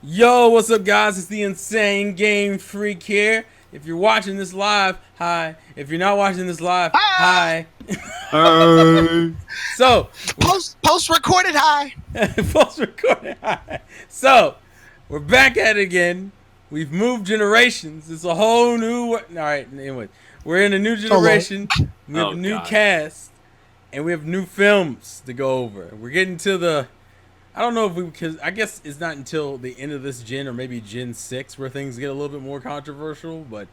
Yo, what's up, guys? It's the Insane Game Freak here. If you're watching this live, hi. If you're not watching this live, Ah! hi. So, Post recorded high. post recording, hi. So, we're back at it again. We've moved generations. It's a whole new. All right, anyway, we're in a new generation. We have a new cast, and we have new films to go over. We're getting to the. I don't know if because I guess it's not until the end of this gen or maybe Gen 6 where things get a little bit more controversial. But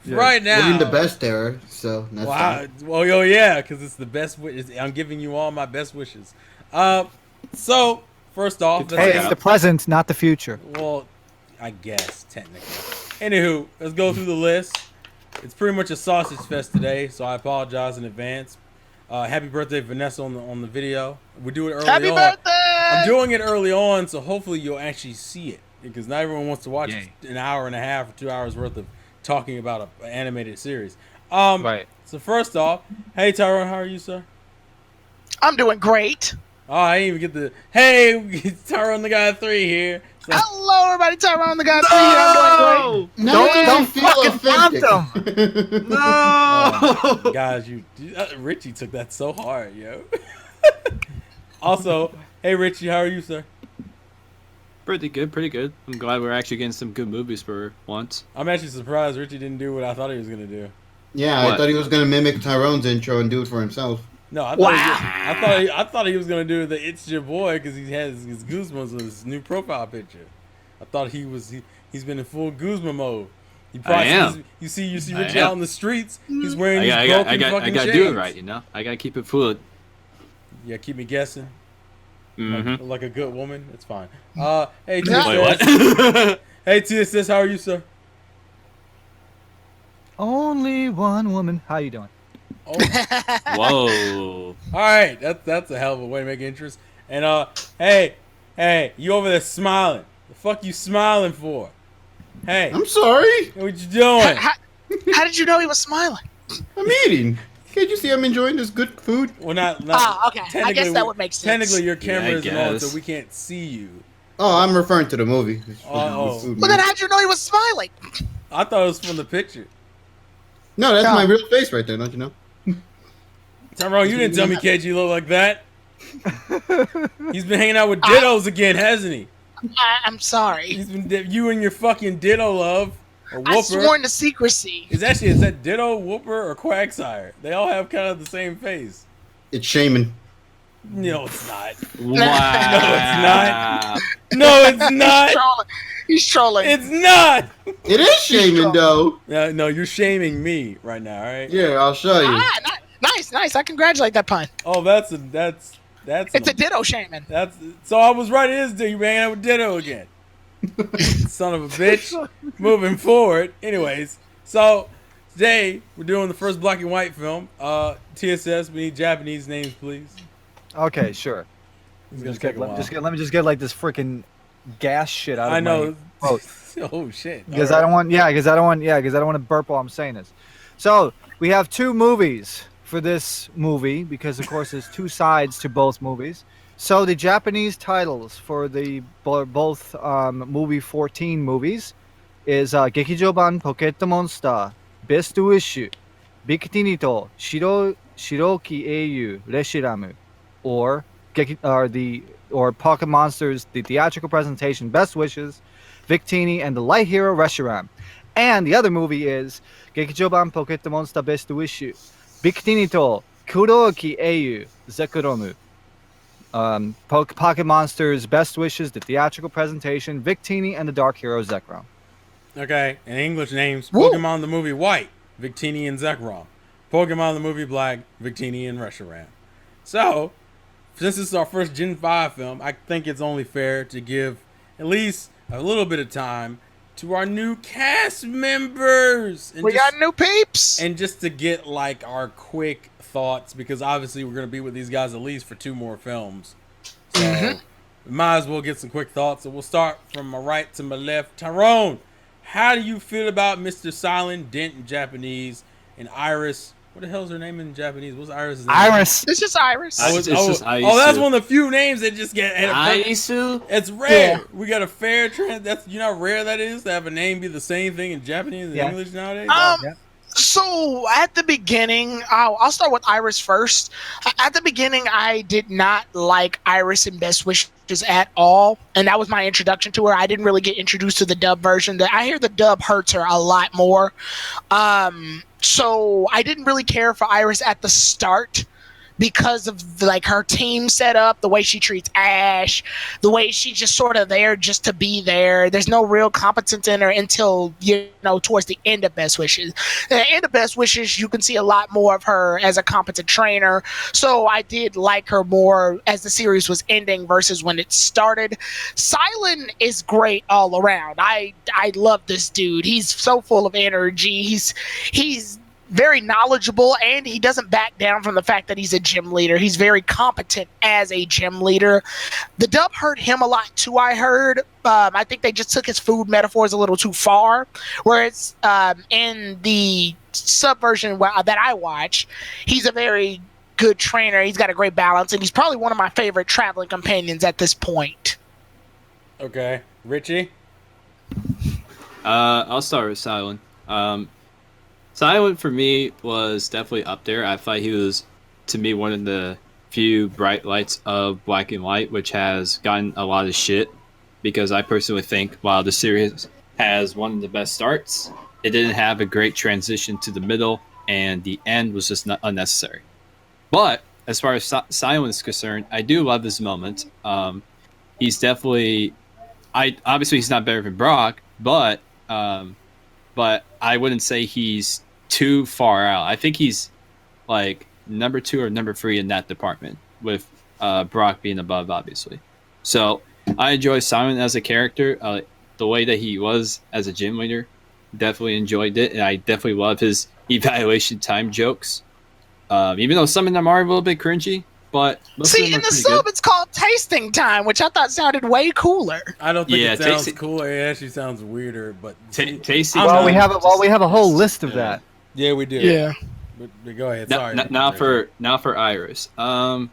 right now, we're in the best era, so that's wow. Well, yo, yeah, because it's the best. I'm giving you all my best wishes. So first off, hey, it's the present, not the future. Well, I guess technically. Anywho, let's go through the list. It's pretty much a sausage fest today, so I apologize in advance. Happy birthday, Vanessa, on the video. We do it early Happy on. birthday! I'm doing it early on, so hopefully you'll actually see it, because not everyone wants to watch an hour and a half or 2 hours worth of talking about an animated series. Right. So first off, hey Tyrone, how are you, sir? I'm doing great. Oh, I didn't even get the hey Tyrone the guy 3 here. So, Hello, everybody. Tyrone the guy 3 here. I'm doing great. don't feel them. No. oh, guys, Richie took that so hard, yo. Also, hey Richie, how are you, sir? Pretty good, pretty good. I'm glad we're actually getting some good movies for once. I'm actually surprised Richie didn't do what I thought he was gonna do. Yeah, What? I thought he was gonna mimic Tyrone's intro and do it for himself. No, I thought he was gonna do the "It's Your Boy" because he has his Guzmas with his new profile picture. I thought he's been in full Guzma mode. He probably I am. You see Richie out in the streets. He's wearing these I broken fucking gotta shades. do it right, you know. I gotta keep it fluid. Yeah, keep me guessing. Mm-hmm. Like a good woman. It's fine. Hey Wait, TSS. what? Hey TSS, how are you, sir? Only one woman. How you doing? Oh. Whoa. All right, that's a hell of a way to make interest. And hey, you over there smiling? The fuck you smiling for? Hey, I'm sorry. what you doing? How did you know he was smiling? I'm eating. Can't you see I'm enjoying this good food? Well, not. Okay. I guess that would make sense. Technically, your camera Yeah, I isn't on, guess. so we can't see you. Oh, I'm referring to the movie. Oh. Food, Well, man. then how'd you know he was smiling? I thought it was from the picture. No, that's No. my real face right there. Don't you know? Tyrone, you didn't tell me KG looked like that. He's been hanging out with Dittos again, hasn't he? I'm sorry. He's been you and your fucking Ditto love or Whooper. I sworn to secrecy. Is that Ditto, Whooper, or Quagsire? They all have kind of the same face. It's Shaman. No, it's not. Wow. No, it's not. He's trolling. It's not. It is Shaman though. No, you're shaming me right now, all right? Yeah, I'll show you. Nice. I congratulate that pun. Oh, that's It's a ditto shaman. So I was right. It is you hanging out with Ditto again. Son of a bitch. Moving forward. Anyways, so today we're doing the first black and white film. TSS, we need Japanese names, please. Okay, sure. It's gonna take a while. Let me just get like this freaking gas shit out of I know. my throat. Oh shit. Because All I right. don't want to burp while I'm saying this. So we have two movies for this movie because of course there's two sides to both movies. So the Japanese titles for the both movie 14 movies is Gekijoban Pokémon Star Best Issue Victini to Shiroki Eiyu Reshiram or Pocket Monsters the theatrical presentation Best Wishes Victini and the Light Hero Reshiram. And the other movie is Gekijoban Pokémon Star Best Issue Victini to Kuroki Eiyu Zekrom. Pocket Monsters Best Wishes, the theatrical presentation, Victini and the Dark Hero Zekrom. Okay, in English names, Woo. Pokemon the movie White, Victini and Zekrom. Pokemon the movie Black, Victini and Reshiram. So, since this is our first Gen 5 film, I think it's only fair to give at least a little bit of time to our new cast members. And We got new peeps. And just to get like our quick thoughts, because obviously we're going to be with these guys at least for 2 more films. So we might as well get some quick thoughts. So we'll start from my right to my left. Tyrone, how do you feel about Mr. Silent Dent in Japanese and Iris What the hell's her name in Japanese? What's Iris' name? Iris. It's just Iris. It's just Aisu. Oh, that's one of the few names that just get. Aisu? It's rare. Yeah. We got a fair trend. That's you know how rare that is to have a name be the same thing in Japanese and English nowadays. So at the beginning, I'll start with Iris first. At the beginning, I did not like Iris in Best Wishes at all, and that was my introduction to her. I didn't really get introduced to the dub version. I hear the dub hurts her a lot more. So I didn't really care for Iris at the start because of like her team setup, the way she treats Ash, the way she's just sort of there just to be there. There's no real competence in her until, you know, towards the end of Best Wishes. At the end of Best Wishes, you can see a lot more of her as a competent trainer. So I did like her more as the series was ending versus when it started. Silent is great all around. I love this dude. He's so full of energy. He's very knowledgeable, and he doesn't back down from the fact that he's a gym leader. He's very competent as a gym leader. The dub hurt him a lot too, I heard. I think they just took his food metaphors a little too far, whereas in the subversion that I watch, he's a very good trainer. He's got a great balance, and he's probably one of my favorite traveling companions at this point. Okay. Richie? I'll start with Silent. Silent for me was definitely up there. I thought he was, to me, one of the few bright lights of Black and White, which has gotten a lot of shit. Because I personally think while the series has one of the best starts, it didn't have a great transition to the middle, and the end was just not unnecessary. But as far as Silent is concerned, I do love his moment. He's definitely, obviously he's not better than Brock, but I wouldn't say he's too far out. I think he's like number 2 or number 3 in that department, with Brock being above, obviously. So I enjoy Simon as a character. The way that he was as a gym leader, definitely enjoyed it, and I definitely love his evaluation time jokes. Even though some of them are a little bit cringy, but see, in the sub, it's called Tasting Time, which I thought sounded way cooler. I don't think it sounds cool. It actually sounds weirder, but tasting. Well, we have a whole list of that. Yeah, we do. Yeah. But go ahead. Sorry. Now for Iris. I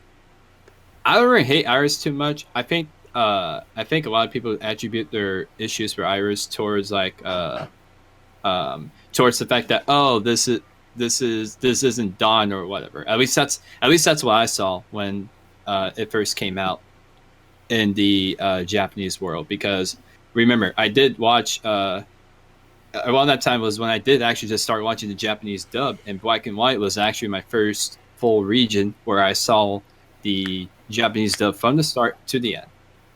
don't really hate Iris too much. I think a lot of people attribute their issues for Iris towards towards the fact that this isn't Dawn or whatever. At least that's what I saw when it first came out in the Japanese world. Because remember, I did watch. Around that time was when I did actually just start watching the Japanese dub, and Black and White was actually my first full region where I saw the Japanese dub from the start to the end.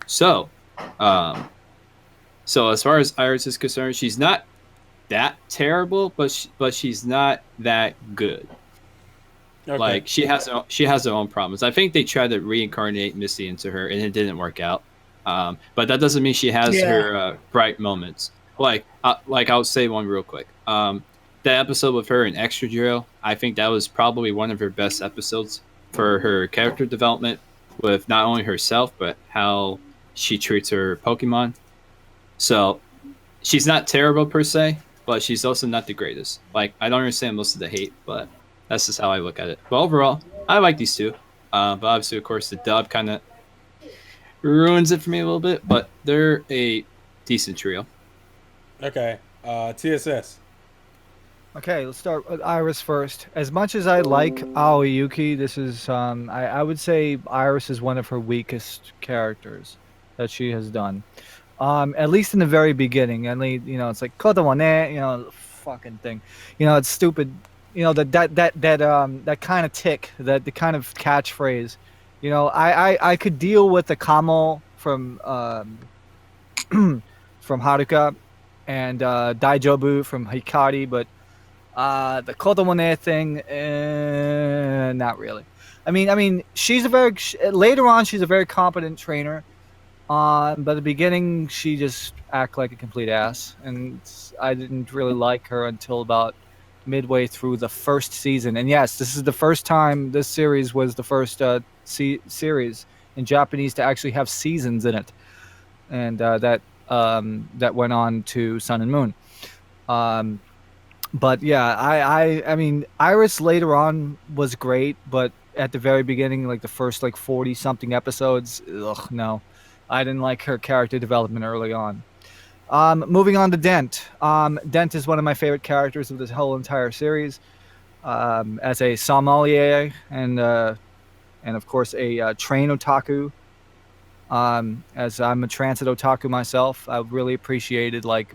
So as far as Iris is concerned, she's not that terrible, but she's not that good. Okay. Like she has her own problems. I think they tried to reincarnate Misty into her, and it didn't work out. But that doesn't mean she has her bright moments. Like I'll say one real quick. That episode with her in Extra Drill, I think that was probably one of her best episodes for her character development, with not only herself but how she treats her Pokemon. So she's not terrible per se, but she's also not the greatest. Like, I don't understand most of the hate, but that's just how I look at it. But overall, I like these two. But obviously, of course, the dub kind of ruins it for me a little bit, but they're a decent trio. Okay. TSS. Okay, let's start with Iris first. As much as I like Aoyuki, this is I would say Iris is one of her weakest characters that she has done. At least in the very beginning. At least, it's like kodomo ne, fucking thing. It's stupid. That kind of tick, the kind of catchphrase. I could deal with the kamo from from Haruka and Daijobu from Hikari, but the kodomo ne thing, not really. I mean, she's later on she's a very competent trainer. But at the beginning, she just acted like a complete ass, and I didn't really like her until about midway through the first season. And yes, this is the first time this series was the first series in Japanese to actually have seasons in it, and that went on to Sun and Moon. But yeah, I mean, Iris later on was great, but at the very beginning, like the first like 40 something episodes, ugh, no, I didn't like her character development early on. Moving on to Dent. Dent is one of my favorite characters of this whole entire series. As a sommelier and of course a train otaku. As I'm a transit otaku myself, I really appreciated like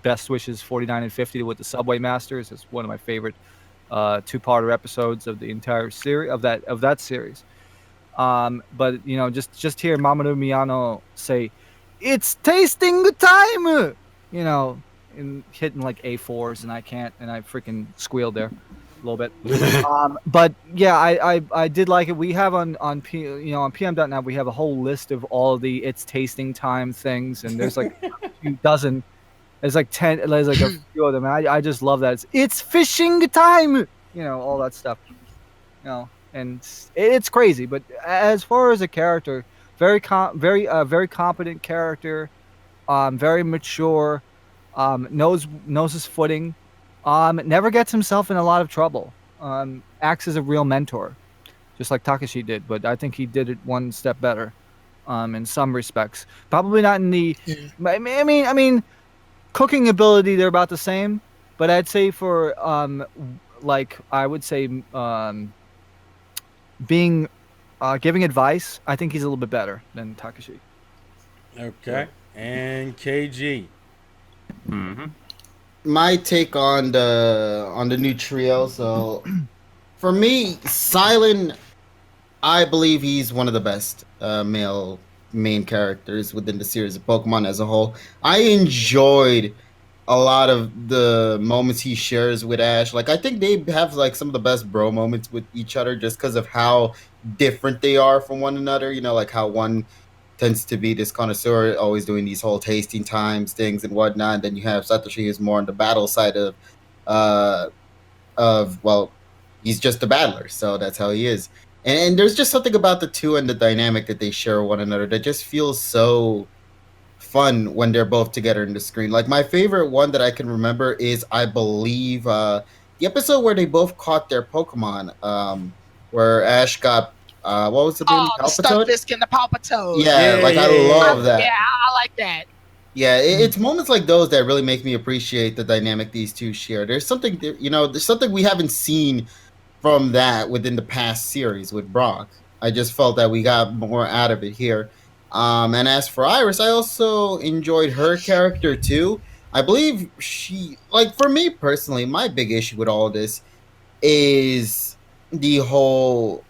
Best Wishes 49 and 50 with the Subway Masters. It's one of my favorite two-parter episodes of the entire series of that series. But you know, just hear Mamoru Miyano say, "It's tasting time," you know, and hitting like A4s, and I can't, and I freaking squealed there a little bit. But yeah, I did like it. We have on on PM.net we have a whole list of all of the it's tasting time things, and there's like a few dozen. There's like 10. There's like a few of them. And I just love that. It's fishing time. You know, all that stuff. You know, and it's crazy. But as far as a character, very competent character. Very mature. Knows his footing. Never gets himself in a lot of trouble. Acts as a real mentor, just like Takashi did, but I think he did it one step better. In some respects, probably not in the. I mean, cooking ability they're about the same, but I'd say for like I would say being giving advice, I think he's a little bit better than Takashi. Okay, and KG. My take on the new trio. So for me, Silent, I believe he's one of the best male main characters within the series of Pokemon as a whole. I enjoyed a lot of the moments he shares with Ash. Like I think they have like some of the best bro moments with each other just because of how different they are from one another. You know, like how one tends to be this connoisseur, always doing these whole tasting times things and whatnot. And then you have Satoshi, who's more on the battle side uh of well, he's just a battler, so that's how he is. And there's just something about the two and the dynamic that they share with one another that just feels so fun when they're both together in the screen. Like my favorite one that I can remember is I believe the episode where they both caught their Pokemon, where Ash got what was the name? Oh, the Palpitoad? Stunfisk and the Palpitoad. Yeah, like I love that. Yeah, I like that. Yeah, it's moments like those that really make me appreciate the dynamic these two share. There's something, there's something we haven't seen from that within the past series with Brock. I just felt that we got more out of it here. And as for Iris, I also enjoyed her character too. I believe she, like, for me personally, my big issue with all this is the whole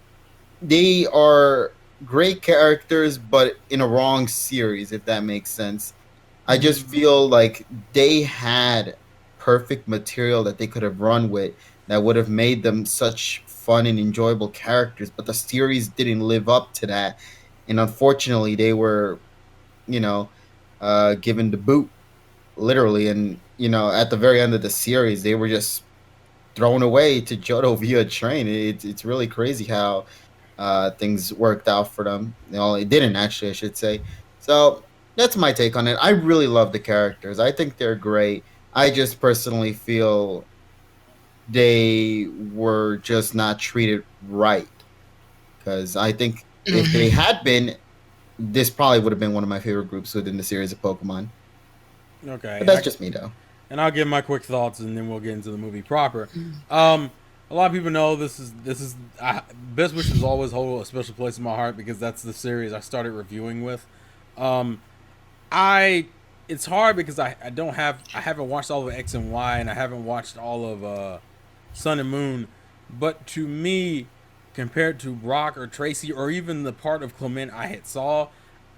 they are great characters, but in a wrong series, if that makes sense. I just feel like they had perfect material that they could have run with that would have made them such fun and enjoyable characters, but the series didn't live up to that. And unfortunately, they were, you know, given the boot, literally. And, at the very end of the series, they were just thrown away to Johto via train. It's really crazy how things worked out for them. It didn't actually, I should say. So that's my take on it. I really love the characters. I think they're great. I just personally feel they were just not treated right. Because I think if they had been, this probably would have been one of my favorite groups within the series of Pokemon. Okay, But that's just me, though. And I'll give my quick thoughts, and then we'll get into the movie proper. A lot of people know this is Best Wishes always hold a special place in my heart because that's the series I started reviewing with. It's hard because I haven't watched all of X and Y, and I haven't watched all of Sun and Moon. But to me, compared to Brock or Tracy or even the part of Clement I had saw,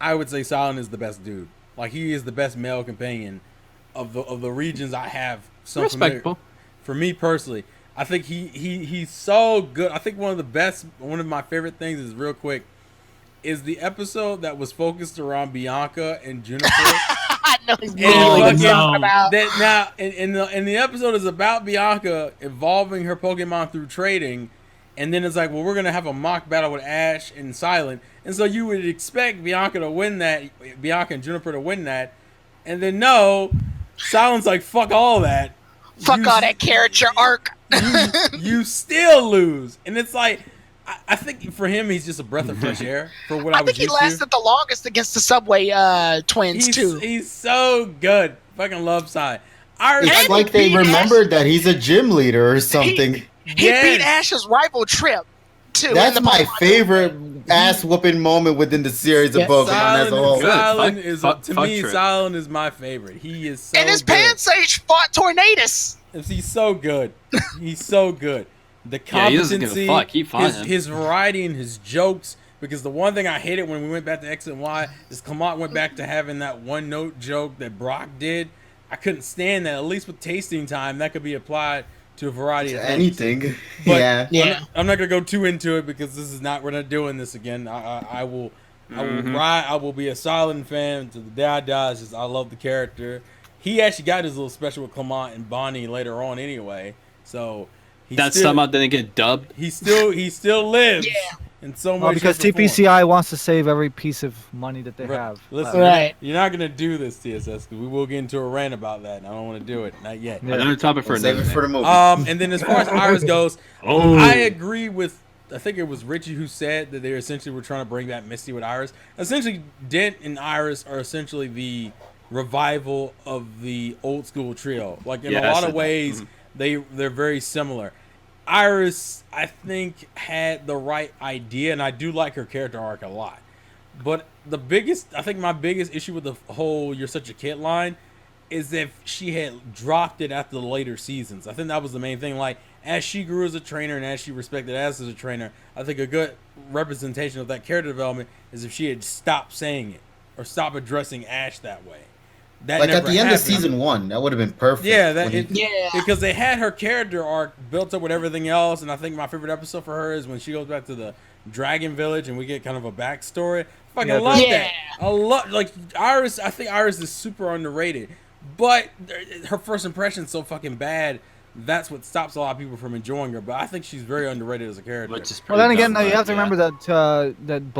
I would say Silent is the best dude. Like he is the best male companion of the regions I have. Respectable. For me personally, I think he's so good. I think one of my favorite things is real quick is the episode that was focused around Bianca and Juniper. I know he's talking about that now. And the episode is about Bianca evolving her Pokemon through trading, and then it's like, well, we're gonna have a mock battle with Ash and Silent, and so you would expect Bianca and Juniper to win that, and then no, Silent's like, fuck all that. Fuck all that character arc. you still lose, and it's like I think for him he's just a breath of fresh air for what I was think he used lasted the longest against the Subway twins too. He's so good. Fucking love side. It's like they remembered that he's a gym leader or something. He beat Ash's rival Trip too. That's my favorite ass whooping moment within the series of Pokemon as a whole. Silent is to me. Silent is my favorite. He is so. And his Pansage fought Tornadus. He's so good. He's so good. The competency, he doesn't give a fuck. He fought him. His variety and his jokes. Because the one thing I hated when we went back to X and Y is Kamat went back to having that one note joke that Brock did. I couldn't stand that. At least with tasting time, that could be applied to a variety of anything. But yeah. I'm not gonna go too into it because this is not. We're not doing this again. I will ride. I will be a Silent fan to the day I die. It's just I love the character. He actually got his little special with Clement and Bonnie later on anyway. So that somehow didn't get dubbed. He still lives. Yeah. In so much because TPCI wants to save every piece of money that they have. Listen, you're not gonna do this, TSS. Because we will get into a rant about that. And I don't want to do it. Not yet. Yeah. Another topic for save it for the movie. And then as far as Iris goes, I agree with. I think it was Richie who said that they essentially were trying to bring back Misty with Iris. Essentially, Dent and Iris are essentially the revival of the old school trio. Like in a lot of ways, they're very similar. Iris, I think, had the right idea, and I do like her character arc a lot. But my biggest issue with the whole "you're such a kid" line is if she had dropped it after the later seasons. I think that was the main thing. Like, as she grew as a trainer and as she respected Ash as a trainer, I think a good representation of that character development is if she had stopped saying it or stopped addressing Ash that way. That like at the end of season 1, that would have been perfect. Yeah, because they had her character arc built up with everything else, and I think my favorite episode for her is when she goes back to the Dragon Village and we get kind of a backstory. I love that. I love Iris. I think Iris is super underrated, but her first impression is so fucking bad. That's what stops a lot of people from enjoying her. But I think she's very underrated as a character. Well, then again, you have to remember that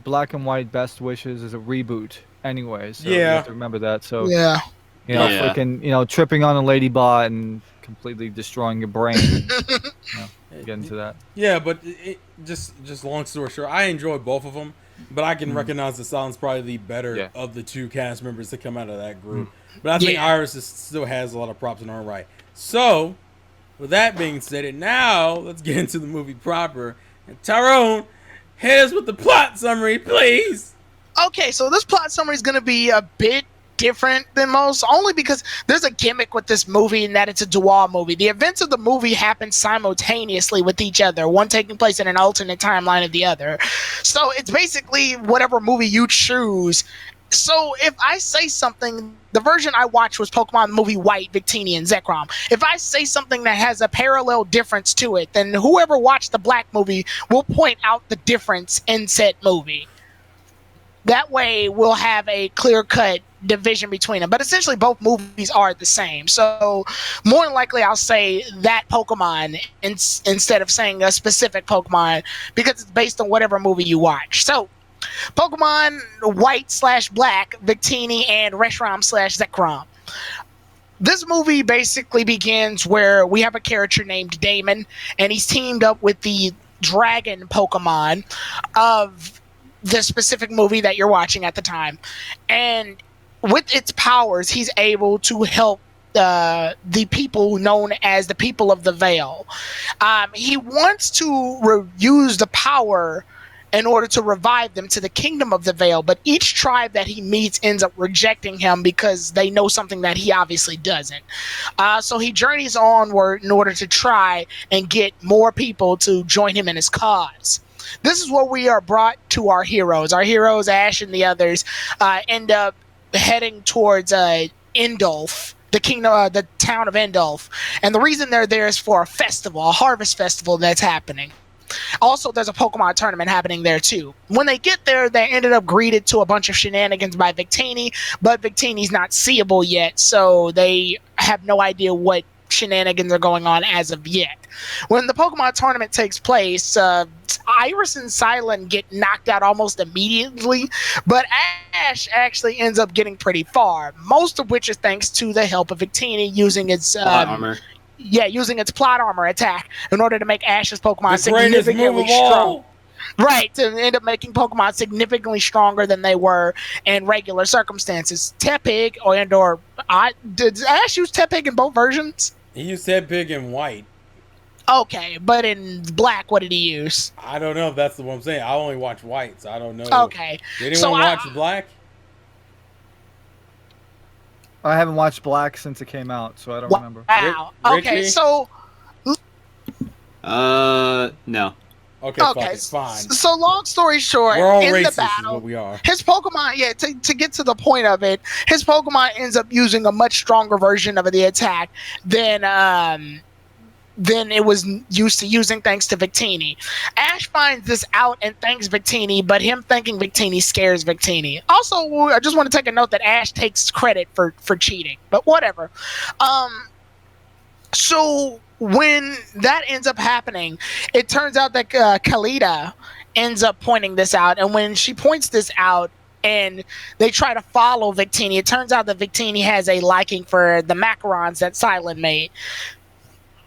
Black and White Best Wishes is a reboot. Anyway, so you have to remember that. So freaking, tripping on a lady bot and completely destroying your brain. Get into that. Yeah, but just long story short, I enjoy both of them, but I can recognize that Silent's probably the better of the two cast members to come out of that group. But I think Iris still has a lot of props in her own right. So, with that being said, now let's get into the movie proper. And Tyrone, hit us with the plot summary, please. Okay, so this plot summary is going to be a bit different than most, only because there's a gimmick with this movie in that it's a dual movie. The events of the movie happen simultaneously with each other, one taking place in an alternate timeline of the other. So it's basically whatever movie you choose. So if I say something, the version I watched was Pokemon movie White, Victini and Zekrom. If I say something that has a parallel difference to it, then whoever watched the Black movie will point out the difference in said movie. That way, we'll have a clear-cut division between them. But essentially, both movies are the same. So, more than likely, I'll say that Pokemon instead of saying a specific Pokemon because it's based on whatever movie you watch. So, Pokemon White/Black, Victini and Reshiram/Zekrom. This movie basically begins where we have a character named Damon, and he's teamed up with the Dragon Pokemon of the specific movie that you're watching at the time. And with its powers, he's able to help the people known as the People of the Vale. He wants to use the power in order to revive them to the Kingdom of the Vale, but each tribe that he meets ends up rejecting him because they know something that he obviously doesn't. So he journeys onward in order to try and get more people to join him in his cause. This is where we are brought to our heroes. Our heroes, Ash and the others, end up heading towards Endolf, the town of Endolf. And the reason they're there is for a festival, a harvest festival that's happening. Also, there's a Pokemon tournament happening there, too. When they get there, they ended up greeted to a bunch of shenanigans by Victini, but Victini's not seeable yet, so they have no idea what shenanigans are going on as of yet. When the Pokemon tournament takes place, Iris and Silent get knocked out almost immediately, but Ash actually ends up getting pretty far, most of which is thanks to the help of Victini using its Plot armor. Yeah, using its plot armor attack in order to make Ash's Pokemon The greatest move significantly of all. strong. Right, to end up making Pokemon significantly stronger than they were in regular circumstances. Tepig did Ash use Tepig in both versions? He used Tepig in white. Okay, but in black, what did he use? I don't know if that's what I'm saying. I only watch white, so I don't know. Okay. Did anyone watch black? I haven't watched Black since it came out, so I don't remember. Wow. Okay, so no. Okay, fine. So long story short, We're all in racist the battle, is what we are. his Pokemon, to get to the point of it, his Pokemon ends up using a much stronger version of the attack than it was used to using thanks to Victini. Ash finds this out and thanks Victini, but him thanking Victini scares Victini. Also, I just want to take a note that Ash takes credit for cheating, but whatever. So when that ends up happening, it turns out that Kalita ends up pointing this out, and when she points this out and they try to follow Victini, it turns out that Victini has a liking for the macarons that Silent made.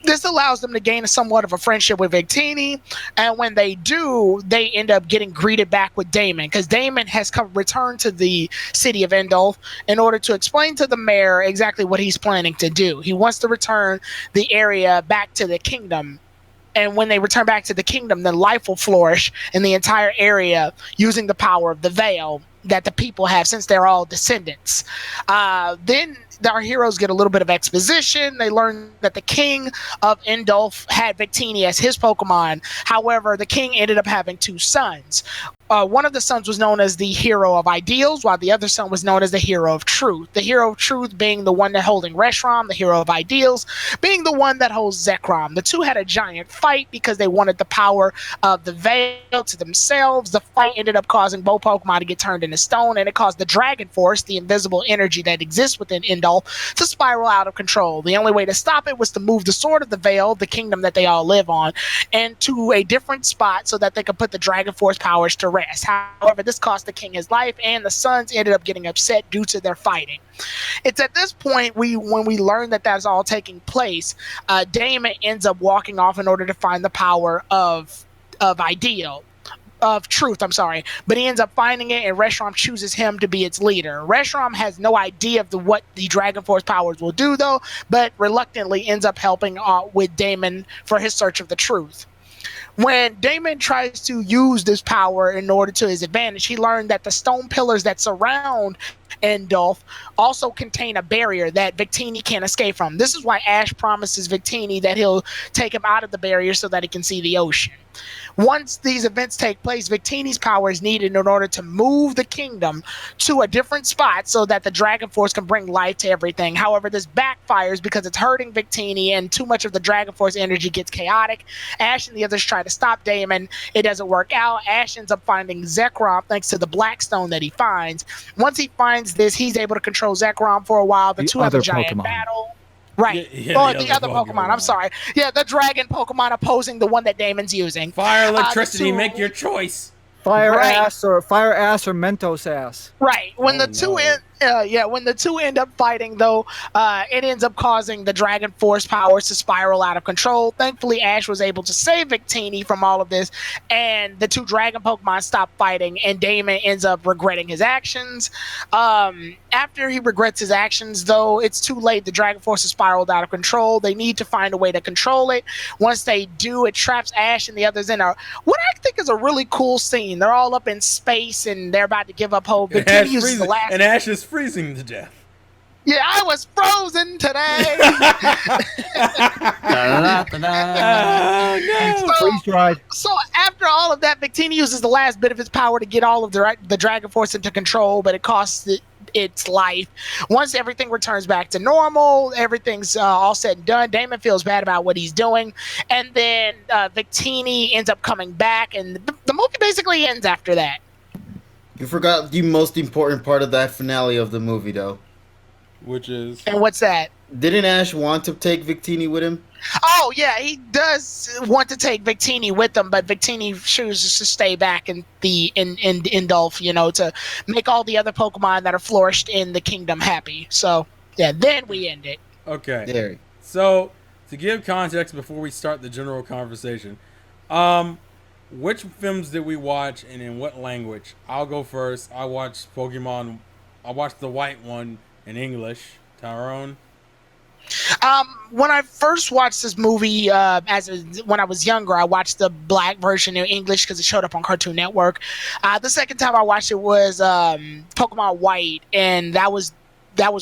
This allows them to gain somewhat of a friendship with Victini, and when they do, they end up getting greeted back with Damon, because Damon has returned to the city of Endolf in order to explain to the mayor exactly what he's planning to do. He wants to return the area back to the kingdom, and when they return back to the kingdom, then life will flourish in the entire area using the power of the veil that the people have, since they're all descendants. Then our heroes get a little bit of exposition. They learn that the king of Endolf had Victini as his Pokemon. However, the king ended up having two sons. One of the sons was known as the Hero of Ideals, while the other son was known as the Hero of Truth. The Hero of Truth being the one that holding Reshiram, the Hero of Ideals being the one that holds Zekrom. The two had a giant fight because they wanted the power of the veil to themselves. The fight ended up causing both Pokemon to get turned into stone, and it caused the Dragon Force, the invisible energy that exists within Endolf, to spiral out of control. The only way to stop it was to move the Sword of the Veil, the kingdom that they all live on, into a different spot so that they could put the Dragon Force powers to rest. However, this cost the king his life, and the sons ended up getting upset due to their fighting. It's at this point when we learn that that's all taking place, Damon ends up walking off in order to find the power of truth, but he ends up finding it, and Reshiram chooses him to be its leader. Reshiram has no idea of what the Dragon Force powers will do, though, but reluctantly ends up helping with Damon for his search of the truth. When Damon tries to use this power in order to his advantage, he learned that the stone pillars that surround Endolf also contain a barrier that Victini can't escape from. This is why Ash promises Victini that he'll take him out of the barrier so that he can see the ocean. Once these events take place, Victini's power is needed in order to move the kingdom to a different spot so that the Dragon Force can bring life to everything. However, this backfires because it's hurting Victini, and too much of the Dragon Force energy gets chaotic. Ash and the others try to stop Damon. It doesn't work out. Ash ends up finding Zekrom thanks to the Black Stone that he finds. Once he finds this, he's able to control Zekrom for a while. The two have a giant battle. Right. The other Pokemon. I'm sorry. Yeah, the dragon Pokemon opposing the one that Damon's using. Fire, electricity, make your choice. Fire ass or Mentos ass. Right. When the two end up fighting, though, it ends up causing the Dragon Force powers to spiral out of control. Thankfully, Ash was able to save Victini from all of this, and the two Dragon Pokemon stop fighting, and Damon ends up regretting his actions. After he regrets his actions, though, it's too late. The Dragon Force has spiraled out of control. They need to find a way to control it. Once they do, it traps Ash and the others in what I think is a really cool scene. They're all up in space, and they're about to give up hope. Ash is freezing to death. Yeah, I was frozen today. So after all of that, Victini uses the last bit of his power to get all of the Dragon Force into control, but it costs its life. Once everything returns back to normal, everything's all said and done, Damon feels bad about what he's doing, and then Victini ends up coming back, and the movie basically ends after that. You forgot the most important part of that finale of the movie, though. Which is? And what's that? Didn't Ash want to take Victini with him? Oh yeah, he does want to take Victini with him, but Victini chooses to stay back in Indulf, to make all the other Pokemon that are flourished in the kingdom happy. So yeah, then we end it. Okay. There. So to give context before we start the general conversation, which films did we watch and in what language? I'll go first. I watched Pokemon. I watched the white one in English. Tyrone. When I first watched this movie, when I was younger, I watched the black version in English because it showed up on Cartoon Network. The second time I watched it was Pokemon White, and that was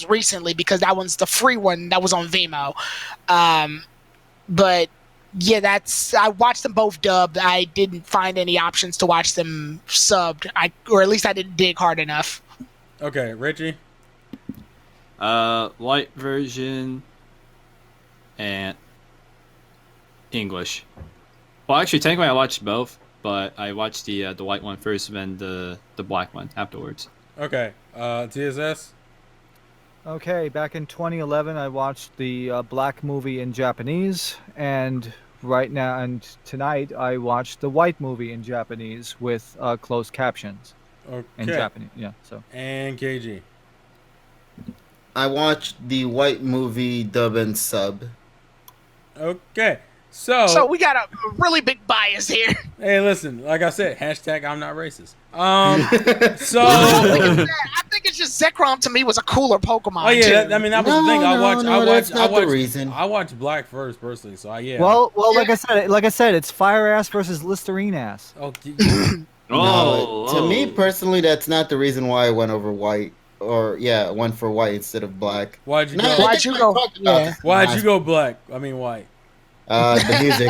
recently because that one's the free one that was on Vimeo. But yeah, I watched them both dubbed. I didn't find any options to watch them subbed. Or at least I didn't dig hard enough. Okay, Richie. Light version and English. Well, actually, technically, I watched both, but I watched the white one first, and then the black one afterwards. Okay, TSS. Okay, back in 2011, I watched the black movie in Japanese, and tonight I watched the white movie in Japanese with closed captions. Okay. In Japanese, yeah. So. And KG. I watched the white movie dub and sub. Okay. So we got a really big bias here. Hey, listen, like I said, hashtag I'm not racist. So I think it's just Zekrom to me was a cooler Pokemon. Oh yeah, that was the thing. I watched Black first personally, so yeah. Well, like I said, it's fire ass versus Listerine ass. Oh, to me personally, that's not the reason why I went over white. Or went for white instead of black. Why'd you go black? I mean white. The music.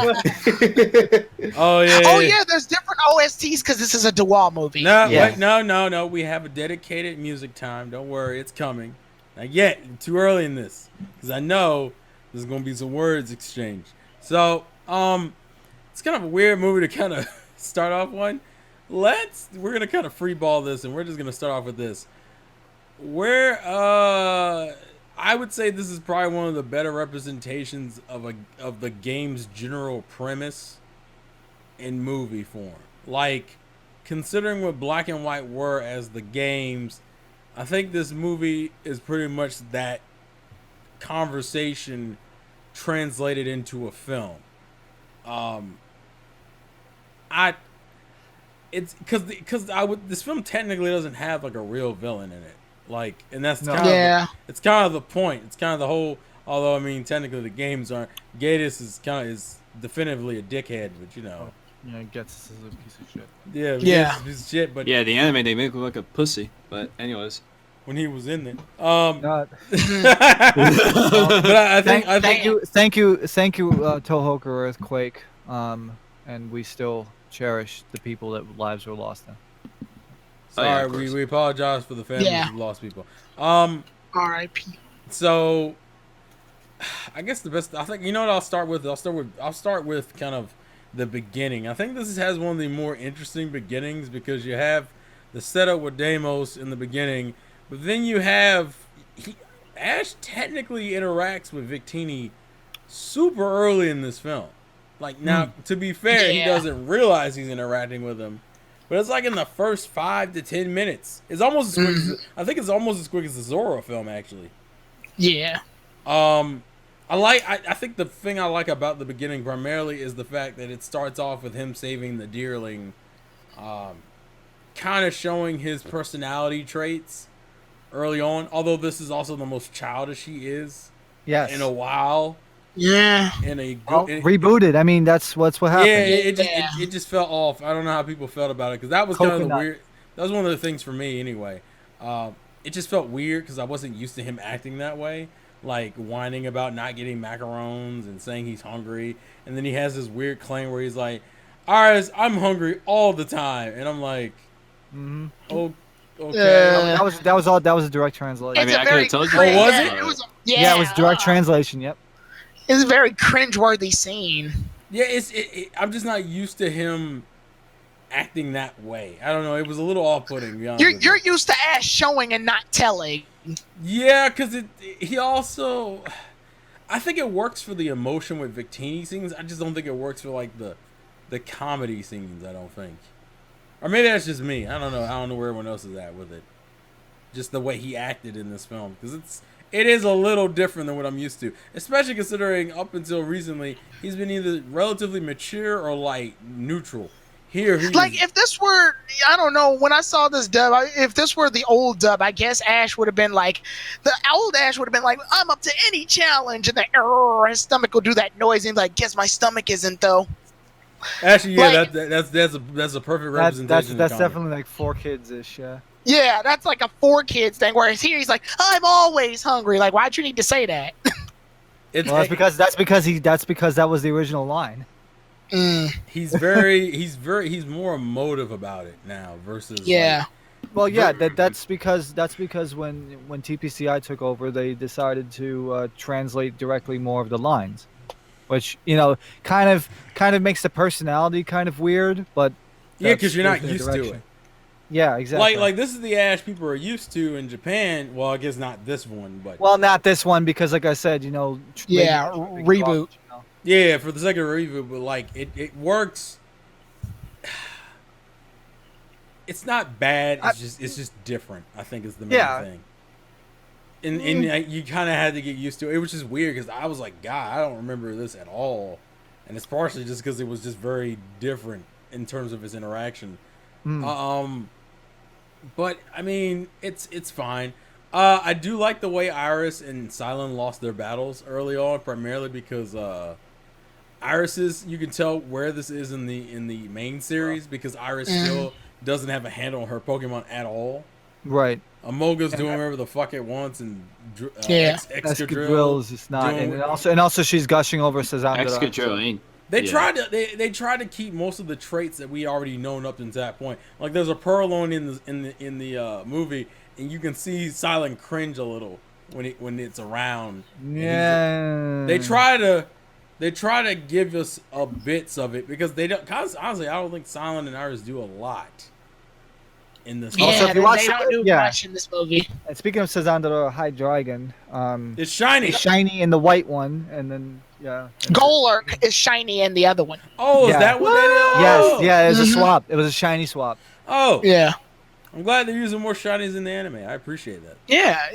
Oh yeah. Oh yeah, there's different OSTs because this is a Dewalt movie. No, wait, no. We have a dedicated music time. Don't worry, it's coming. Not yet. Too early in this because I know there's gonna be some words exchanged. So it's kind of a weird movie to kind of start off one. We're gonna kind of free ball this, and we're just gonna start off with this. I would say this is probably one of the better representations of the game's general premise in movie form. Like, considering what Black and White were as the games, I think this movie is pretty much that conversation translated into a film. It's this film technically doesn't have like a real villain in it. Like, and that's it's kind of the point. It's kind of the whole. Although I mean, technically the games aren't. Gatus is definitively a dickhead, but Yeah, Gets is a piece of shit. Yeah, Gets is a piece of shit. But yeah, the anime they make him look like a pussy. But anyways, when he was in it, but I think thank you, Tohoku Earthquake. And we still cherish the people that lives were lost then. Sorry, we apologize for the families who lost people. R.I.P. So, I guess the best. I think you know what I'll start with. I'll start with kind of the beginning. I think this has one of the more interesting beginnings because you have the setup with Deimos in the beginning, but then you have Ash technically interacts with Victini super early in this film. Like now, to be fair, he doesn't realize he's interacting with him. But it's like in the first 5 to 10 minutes. It's almost as quick I think it's almost as quick as the Zoro film, actually. Yeah. I think the thing I like about the beginning primarily is the fact that it starts off with him saving the Deerling, kind of showing his personality traits early on. Although this is also the most childish he is in a while. Yeah. Rebooted. I mean, that's what happened. Yeah, it just felt off. I don't know how people felt about it because that was kind of the weird. That was one of the things for me anyway. It just felt weird because I wasn't used to him acting that way, like whining about not getting macarons and saying he's hungry, and then he has this weird claim where he's like, "Alright, I'm hungry all the time," and I'm like, "Oh, okay." That was a direct translation. I mean, I could have told you. Oh, was it? It was direct translation. Yep. It's a very cringeworthy scene. Yeah, I'm just not used to him acting that way. I don't know. It was a little off-putting. To be honest with You're you. used to Ash showing and not telling. Yeah, because he also. I think it works for the emotion with Victini scenes. I just don't think it works for like the comedy scenes. I don't think, or maybe that's just me. I don't know. I don't know where everyone else is at with it. Just the way he acted in this film, because it is a little different than what I'm used to, especially considering up until recently he's been either relatively mature or like neutral. Here, Like if this were, I don't know, when I saw this dub, if this were the old dub, I guess Ash would have been like, the old Ash would have been like, I'm up to any challenge, and then his stomach will do that noise, and he's like, guess my stomach isn't though. Actually, yeah, like, that's a perfect representation. That's definitely like 4Kids-ish, yeah. Yeah, that's like a 4Kids thing. Whereas here he's like, I'm always hungry. Like, why'd you need to say that? Well, that's because that was the original line. He's more emotive about it now versus Well, yeah, that's because when TPCI took over, they decided to translate directly more of the lines, which kind of makes the personality kind of weird, but yeah, because you're not used to it. Yeah, exactly. Like this is the Ash people are used to in Japan. Well, I guess not this one, but not this one because, like I said, reboot. Yeah, for the second reboot, but like it works. It's not bad. It's just different. I think is the main thing. And you kind of had to get used to it. It was just weird because I was like, God, I don't remember this at all, and it's partially just because it was just very different in terms of his interaction. But I mean, it's fine. I do like the way Iris and Silent lost their battles early on, primarily because Iris's, you can tell where this is in the main series because Iris still doesn't have a handle on her Pokemon at all. Right. Amoga's doing whatever the fuck it wants, and Excadrill is just not. And also she's gushing over Sazandra. Excadrill. They tried to keep most of the traits that we already known up until that point. Like there's a Purloin in the movie, and you can see Silent cringe a little when it's around. Yeah. They try to give us bits of it because they don't. Honestly, I don't think Silent and Iris do a lot in this. Yeah, also, if you watch they don't do much in this movie. And speaking of Sazandra Hydreigon, it's shiny. It's shiny in the white one, and then. Yeah. Golurk is shiny in the other one. Oh, is that what that is? Yes, yeah, it was a swap. It was a shiny swap. Oh. Yeah. I'm glad they're using more shinies in the anime. I appreciate that. Yeah.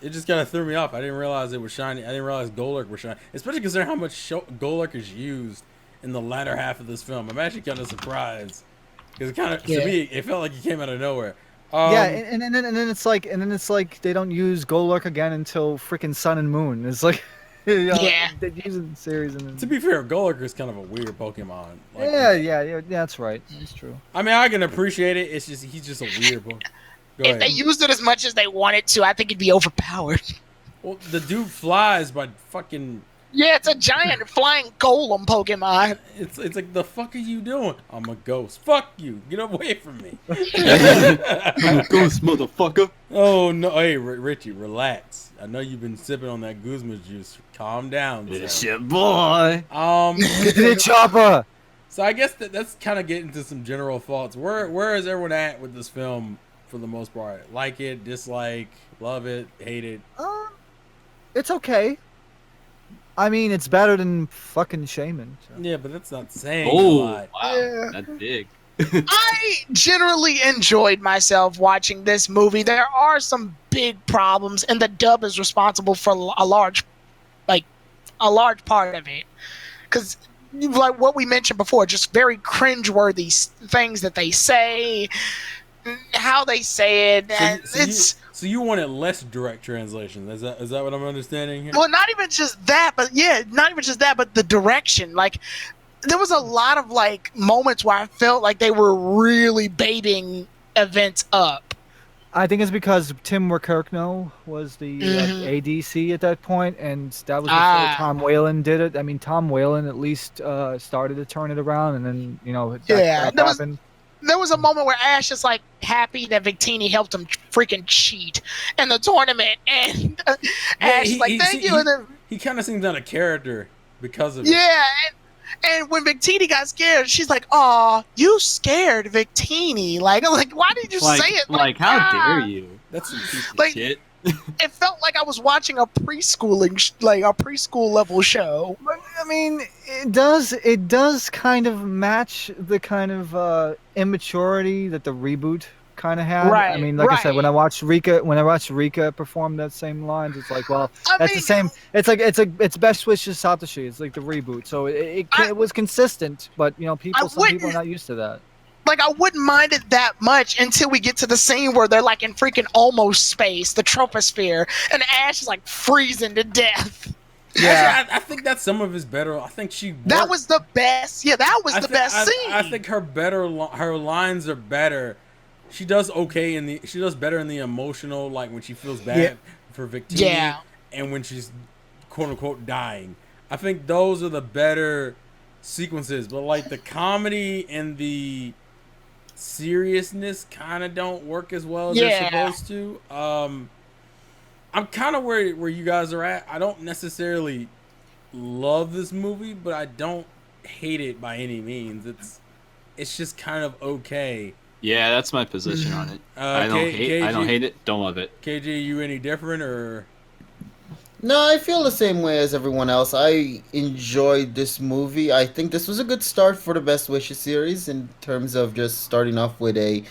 It just kind of threw me off. I didn't realize it was shiny. I didn't realize Golurk was shiny. Especially considering how much Golurk is used in the latter half of this film. I'm actually kind of surprised. Because to me, it felt like he came out of nowhere. And then it's like they don't use Golurk again until freaking Sun and Moon. It's like they use it in the series. And then... To be fair, Golurk is kind of a weird Pokemon. Like, yeah, that's right. That's true. I mean, I can appreciate it. It's just he's just a weird Pokemon. If they used it as much as they wanted to, I think it'd be overpowered. Well, the dude flies by fucking... Yeah, it's a giant flying golem Pokemon. It's like, the fuck are you doing? I'm a ghost. Fuck you. Get away from me. I'm a ghost, motherfucker. Oh, no. Hey, Richie, relax. I know you've been sipping on that Guzma juice. Calm down. It's your boy. Get to the chopper. So I guess that's kind of getting to some general thoughts. Where is everyone at with this film for the most part? Like it, dislike, love it, hate it? It's okay. I mean, it's better than fucking Shaman. So. Yeah, but that's not saying a lot. Wow, Yeah. That's big. I generally enjoyed myself watching this movie. There are some big problems, and the dub is responsible for a large part of it. Because, like what we mentioned before, just very cringeworthy things that they say, how they say it, and So you wanted less direct translation? Is that what I'm understanding here? Well, not even just that, but the direction. Like, there was a lot of moments where I felt like they were really baiting events up. I think it's because Tim Kirkno was the ADC at that point, and that was before Tom Whalen did it. I mean, Tom Whalen at least started to turn it around, and then that happened. There was a moment where Ash is happy that Victini helped him freaking cheat in the tournament, and Ash is like, "Thank you." And then he kind of seems out of character because of it. Yeah, And when Victini got scared, she's like, "Aw, you scared Victini." Like, why did you say it like how that? dare you? That's some Piece of Like- shit. It felt like I was watching a preschool level show. But, I mean, it does kind of match the kind of immaturity that the reboot kind of had. I Right, mean, like I said, when I right. watched Rika perform that same lines, it's like, well, I that's mean, the same. It's Best Wishes Satoshi. It's like the reboot, so it was consistent, but some people are not used to that. Like, I wouldn't mind it that much until we get to the scene where they're like in freaking almost space, the troposphere, and Ash is like freezing to death. Yeah, I think that's some of his better. I think That was the best. Yeah, that was the best scene. I think her lines are better. She does okay she does better in the emotional, like when she feels bad for Victini, and when she's quote unquote dying. I think those are the better sequences. But like the comedy and the seriousness kind of don't work as well as they're supposed to. I'm kind of where you guys are at. I don't necessarily love this movie, but I don't hate it by any means. It's just kind of okay. Yeah, that's my position on it. I don't hate it. Don't love it. KG, you any different or? No, I feel the same way as everyone else. I enjoyed this movie. I think this was a good start for the Best Wishes series in terms of just starting off with a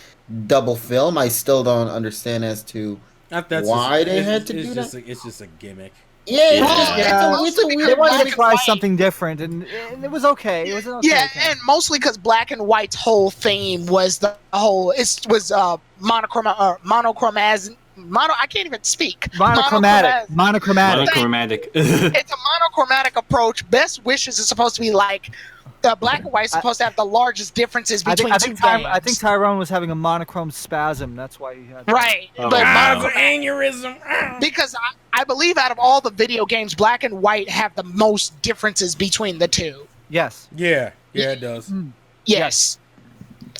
double film. I still don't understand as to why they had to do that. It's just a gimmick. Yeah, it's a weird. They wanted to try something different, and it was okay. It was an okay. Yeah, and mostly because Black and White's whole theme was monochromatic. I can't even speak. Monochromatic. It's a monochromatic approach. Best Wishes is supposed to be like Black and White is supposed to have the largest differences between two games. I think Tyrone was having a monochrome spasm. That's why he had right. Oh, but aneurysm. Because I believe out of all the video games, Black and White have the most differences between the two. Yes. Yeah, it does. Yes.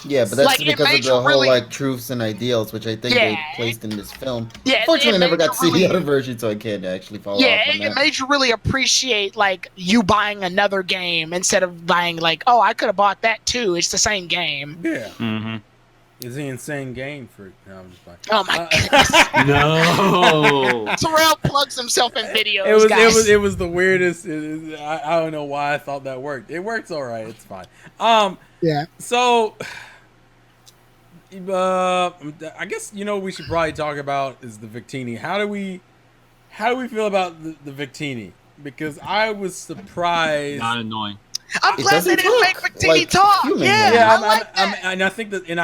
Yeah, but that's Like, because of the whole truths and ideals, which I think they placed in this film. Yeah, Fortunately, I never got to see the other version, so I can't actually follow up on that. It made you really appreciate you buying another game instead of buying I could have bought that too. It's the same game. Yeah. Mm-hmm. It's the insane game for. No, I'm just playing. Oh my goodness! No. Terrell plugs himself in videos. Guys. It was the weirdest. I don't know why I thought that worked. It works all right. It's fine. Yeah. So, I guess we should probably talk about is the Victini. How do we feel about the Victini? Because I was surprised. Not annoying. I'm glad they didn't make Victini talk. I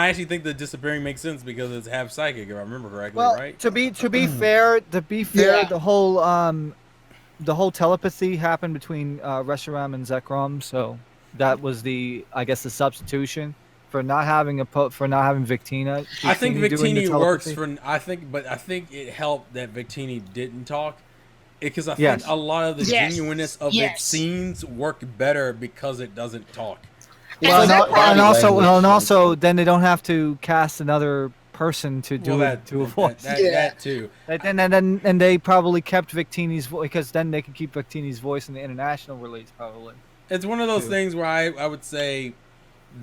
actually think the disappearing makes sense because it's half psychic, if I remember correctly, well, right? To be fair, the whole telepathy happened between Reshiram and Zekrom, so that was the substitution for not having Victina. I think Victini works I think it helped that Victini didn't talk. Because I think a lot of the genuineness of its scenes work better because it doesn't talk. And also, then they don't have to cast another person to do a voice. That too. And they probably kept Victini's voice because then they could keep Victini's voice in the international release probably. It's one of those things where I would say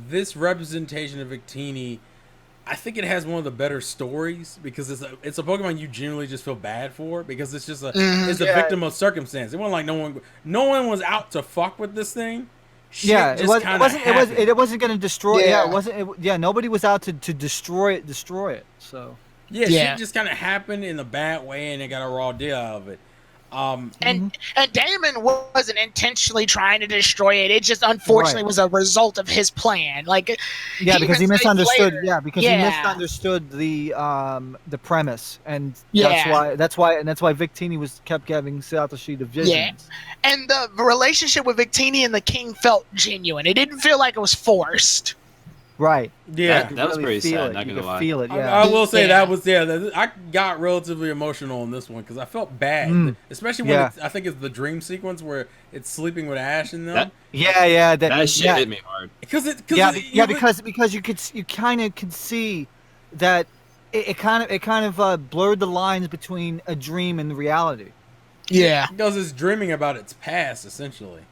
this representation of Victini, I think it has one of the better stories because it's a Pokemon you genuinely just feel bad for because it's just a victim of circumstance. It wasn't like no one was out to fuck with this thing. It wasn't going to destroy. Yeah, it wasn't. Nobody was out to destroy it. So shit just kind of happened in a bad way, and they got a raw deal out of it. And Damon wasn't intentionally trying to destroy it. It just unfortunately was a result of his plan. Because he misunderstood. He misunderstood the premise, and that's why Victini kept giving Satoshi the visions. Yeah, and the relationship with Victini and the King felt genuine. It didn't feel like it was forced. Right. Yeah. That was pretty sad. Not gonna lie. Feel it. Yeah. I will say that was I got relatively emotional in this one because I felt bad, especially when I think it's the dream sequence where it's sleeping with Ash in them. That shit hit me hard. Because you kind of could see that it kind of blurred the lines between a dream and reality. Yeah. Because it's dreaming about its past essentially.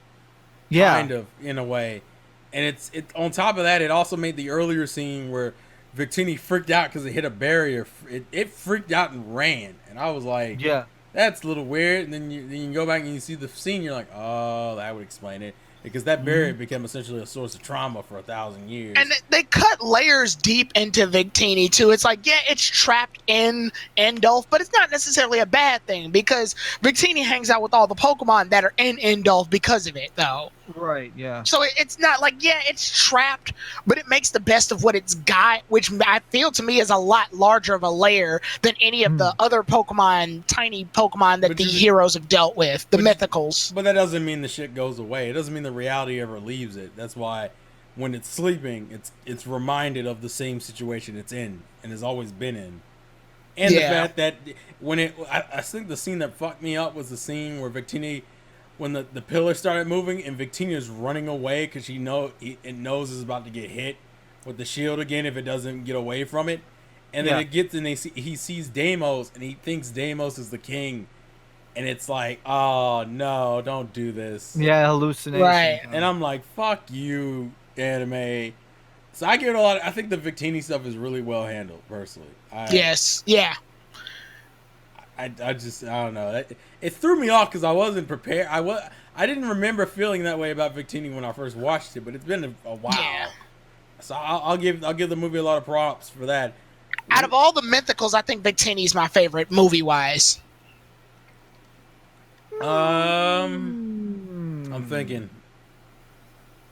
kind of in a way. And it on top of that, it also made the earlier scene where Victini freaked out because it hit a barrier. It freaked out and ran, and I was like, Yeah. that's a little weird. And then you go back and you see the scene, you're like, oh, that would explain it. Because that barrier became essentially a source of trauma for 1,000 years. And they cut layers deep into Victini too. It's like, yeah, it's trapped in Indulf, but it's not necessarily a bad thing because Victini hangs out with all the Pokemon that are in Indulf because of it, though. Right, yeah. So it's not like, yeah, it's trapped, but it makes the best of what it's got, which I feel to me is a lot larger of a layer than any of the other Pokemon, tiny Pokemon that the heroes have dealt with, the mythicals. But that doesn't mean the shit goes away. It doesn't mean the reality ever leaves it. That's why when it's sleeping, it's reminded of the same situation it's in and has always been in. And the fact that when I think the scene that fucked me up was the scene where Victini, when the pillar started moving and Victini is running away because it knows it's about to get hit with the shield again if it doesn't get away from it. And then it gets and he sees Deimos and he thinks Deimos is the king. And it's like, oh no, don't do this. Yeah, hallucination. Right. And I'm like, fuck you, anime. So I give it a lot. I think the Victini stuff is really well handled, personally. Yes. Yeah. I don't know. It threw me off because I wasn't prepared. I didn't remember feeling that way about Victini when I first watched it, but it's been a while. Yeah. So I'll give the movie a lot of props for that. Out of all the mythicals, I think Victini's my favorite movie wise. I'm thinking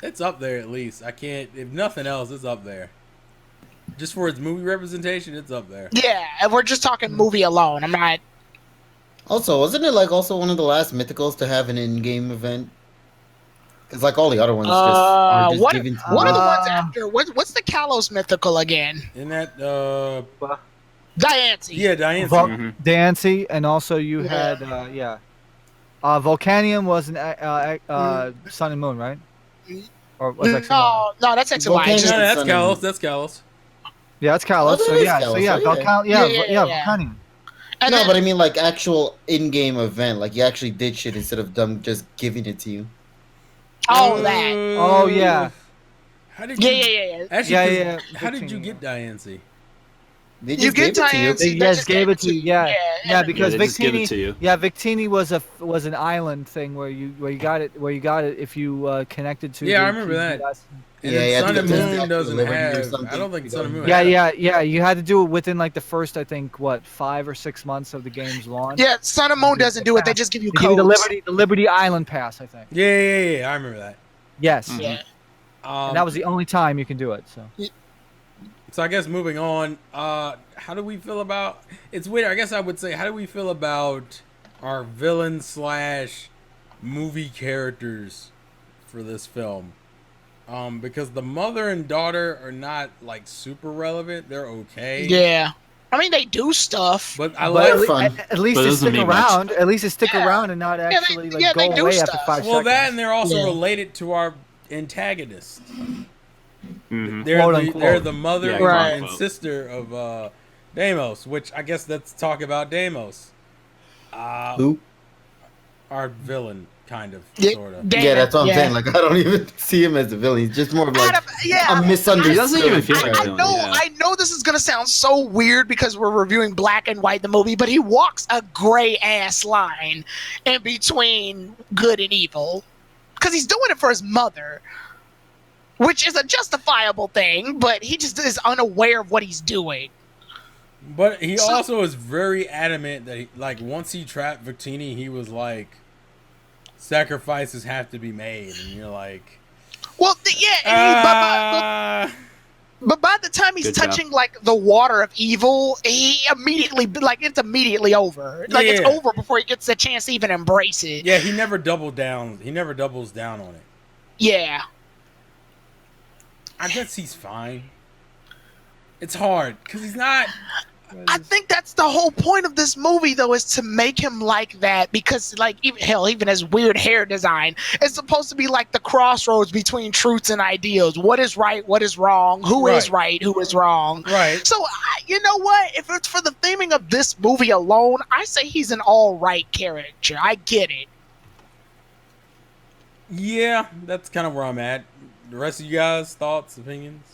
it's up there at least. I can't. If nothing else, it's up there. Just for its movie representation, it's up there. Yeah, and we're just talking movie alone. I'm not. Also, wasn't it like also one of the last mythicals to have an in-game event? Because like all the other ones are just given to what are the ones after? What's the Kalos mythical again? Isn't that Diancie. Yeah, Diancie. Diancie, and also you had Volcanium was an Sun and Moon, right? Or was X and Y? No, that's X and Y. No, that's Kalos. That's Kalos. Yeah, that's Kalos. So Volcanium. And no, but I mean like actual in-game event. Like you actually did shit instead of them just giving it to you. Oh, that. Oh, yeah. How did you? Yeah. Actually, how did you get Diancie? They just gave it to you. They just gave it to you. Yeah, because Victini was an island thing where you got it if you connected to. Yeah, I remember that. And Sun and Moon doesn't have. I don't think Sun and Moon. Yeah. You had to do it within like the first, I think, 5 or 6 months of the game's launch. Yeah, Sun and Moon doesn't do it. They just give you codes. Give you the Liberty Island pass, I think. Yeah. I remember that. Yes. Mm-hmm. Yeah. And that was the only time you can do it. So I guess moving on. How do we feel about? It's weird. I guess I would say, how do we feel about our villain / movie characters for this film? Because the mother and daughter are not like super relevant. They're okay. Yeah. I mean, they do stuff. But I like fun. At least they stick around. At least they stick around and not actually go away after 5 seconds. Well, that and they're also related to our antagonists. Mm-hmm. They're the mother and sister of Deimos, which I guess let's talk about Deimos. Who? Our villain, kind of, sort of. Yeah, that's what I'm saying. Like, I don't even see him as a villain. He's just more of like a misunderstood. He doesn't even feel like a villain. I know this is gonna sound so weird because we're reviewing Black and White, the movie, but he walks a gray ass line in between good and evil because he's doing it for his mother, which is a justifiable thing, but he just is unaware of what he's doing. But he also is very adamant that, once he trapped Victini, he was like, sacrifices have to be made. And you're like... Well, but by the time he's touching, the water of evil, he immediately, it's immediately over. It's over before he gets a chance to even embrace it. Yeah, he never doubles down on it. Yeah. I guess he's fine. It's hard, because he's not... I think that's the whole point of this movie, though, is to make him like that, because, even his weird hair design, it's supposed to be like the crossroads between truths and ideals. What is right? What is wrong? Who is right? Who is wrong? Right. So, you know what? If it's for the theming of this movie alone, I say he's an all right character. I get it. Yeah, that's kind of where I'm at. The rest of you guys, thoughts, opinions?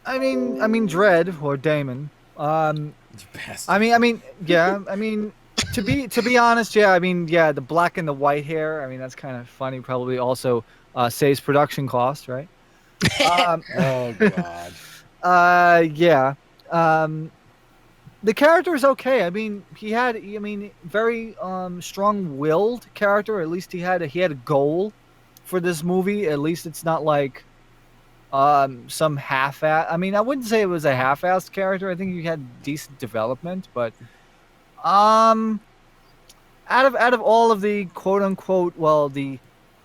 I mean, Dredd or Damon. You bastard. Yeah. I mean, to be honest, yeah. I mean, yeah, the black and the white hair. I mean, that's kind of funny. Probably also saves production cost, right? Oh god. Yeah. Um, the character is okay. I mean, very strong-willed character. At least he had a goal for this movie. At least it's not like some half-ass. I mean, I wouldn't say it was a half-assed character. I think he had decent development, but um, out of all of the quote-unquote, well,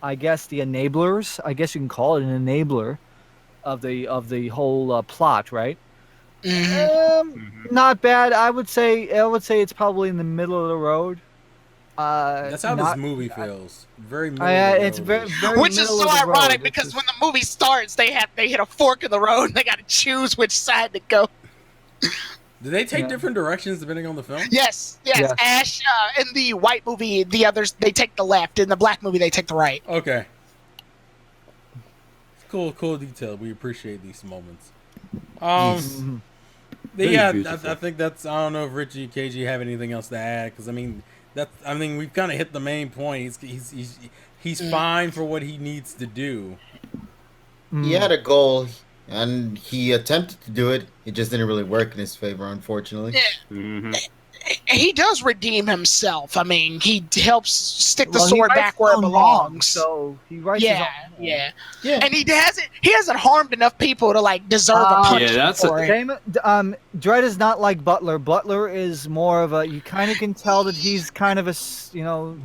I guess the enablers. I guess you can call it an enabler of the whole plot, right? Not bad. I would say it's probably in the middle of the road. That's how this Not, movie feels. Very middle of the it's road. very Which is middle so of the ironic road. because when the movie starts, they hit a fork in the road and they got to choose which side to go. Do they take Yeah. different directions depending on the film? Yes. Yes. Ash, in the white movie, the others, they take the left. In the black movie, they take the right. Okay. Cool detail. We appreciate these moments. Mhm. Yeah, beautiful. I think that's. I don't know if Richie and KG have anything else to add because we've kind of hit the main point. He's fine for what he needs to do. He had a goal, and he attempted to do it. It just didn't really work in his favor, unfortunately. Mm-hmm. He does redeem himself. I mean, he helps stick the Well, he sword rights back where it his own belongs. wrongs, so he writes his own wrongs. Yeah. And he hasn't harmed enough people to like deserve a punishment Yeah, that's for it. Damon, Dredd is not like Butler. Butler is more of a. You kind of can tell that he's kind of a.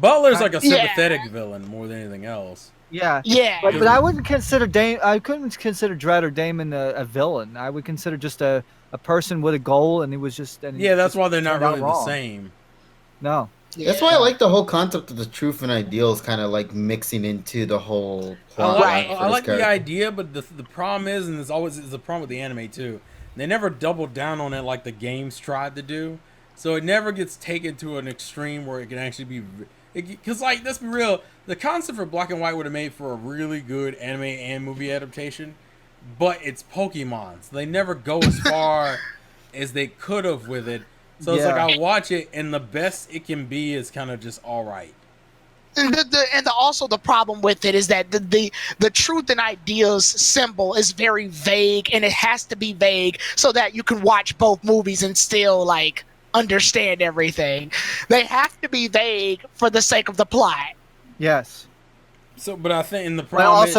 Butler's like a Yeah. sympathetic villain more than anything else. Yeah. Yeah. But I wouldn't consider I couldn't consider Dredd or Damon a villain. I would consider just a person with a goal, and he was just. And he Yeah, that's just why they're not turned out really the wrong. same. No. That's why I like the whole concept of the truth and ideals kind of like mixing into the whole plot. I like the idea, but the problem is, and there's always is a problem with the anime too. They never double down on it like the games tried to do, so it never gets taken to an extreme where it can actually be. Because like, let's be real, the concept for Black and White would have made for a really good anime and movie adaptation, but it's Pokemon, so they never go as far as they could have with it. So it's like I watch it, and the best it can be is kind of just all right. Also the problem with it is that the truth and ideals symbol is very vague, and it has to be vague so that you can watch both movies and still like understand everything. They have to be vague for the sake of the plot. Yes. So, but I think in the problem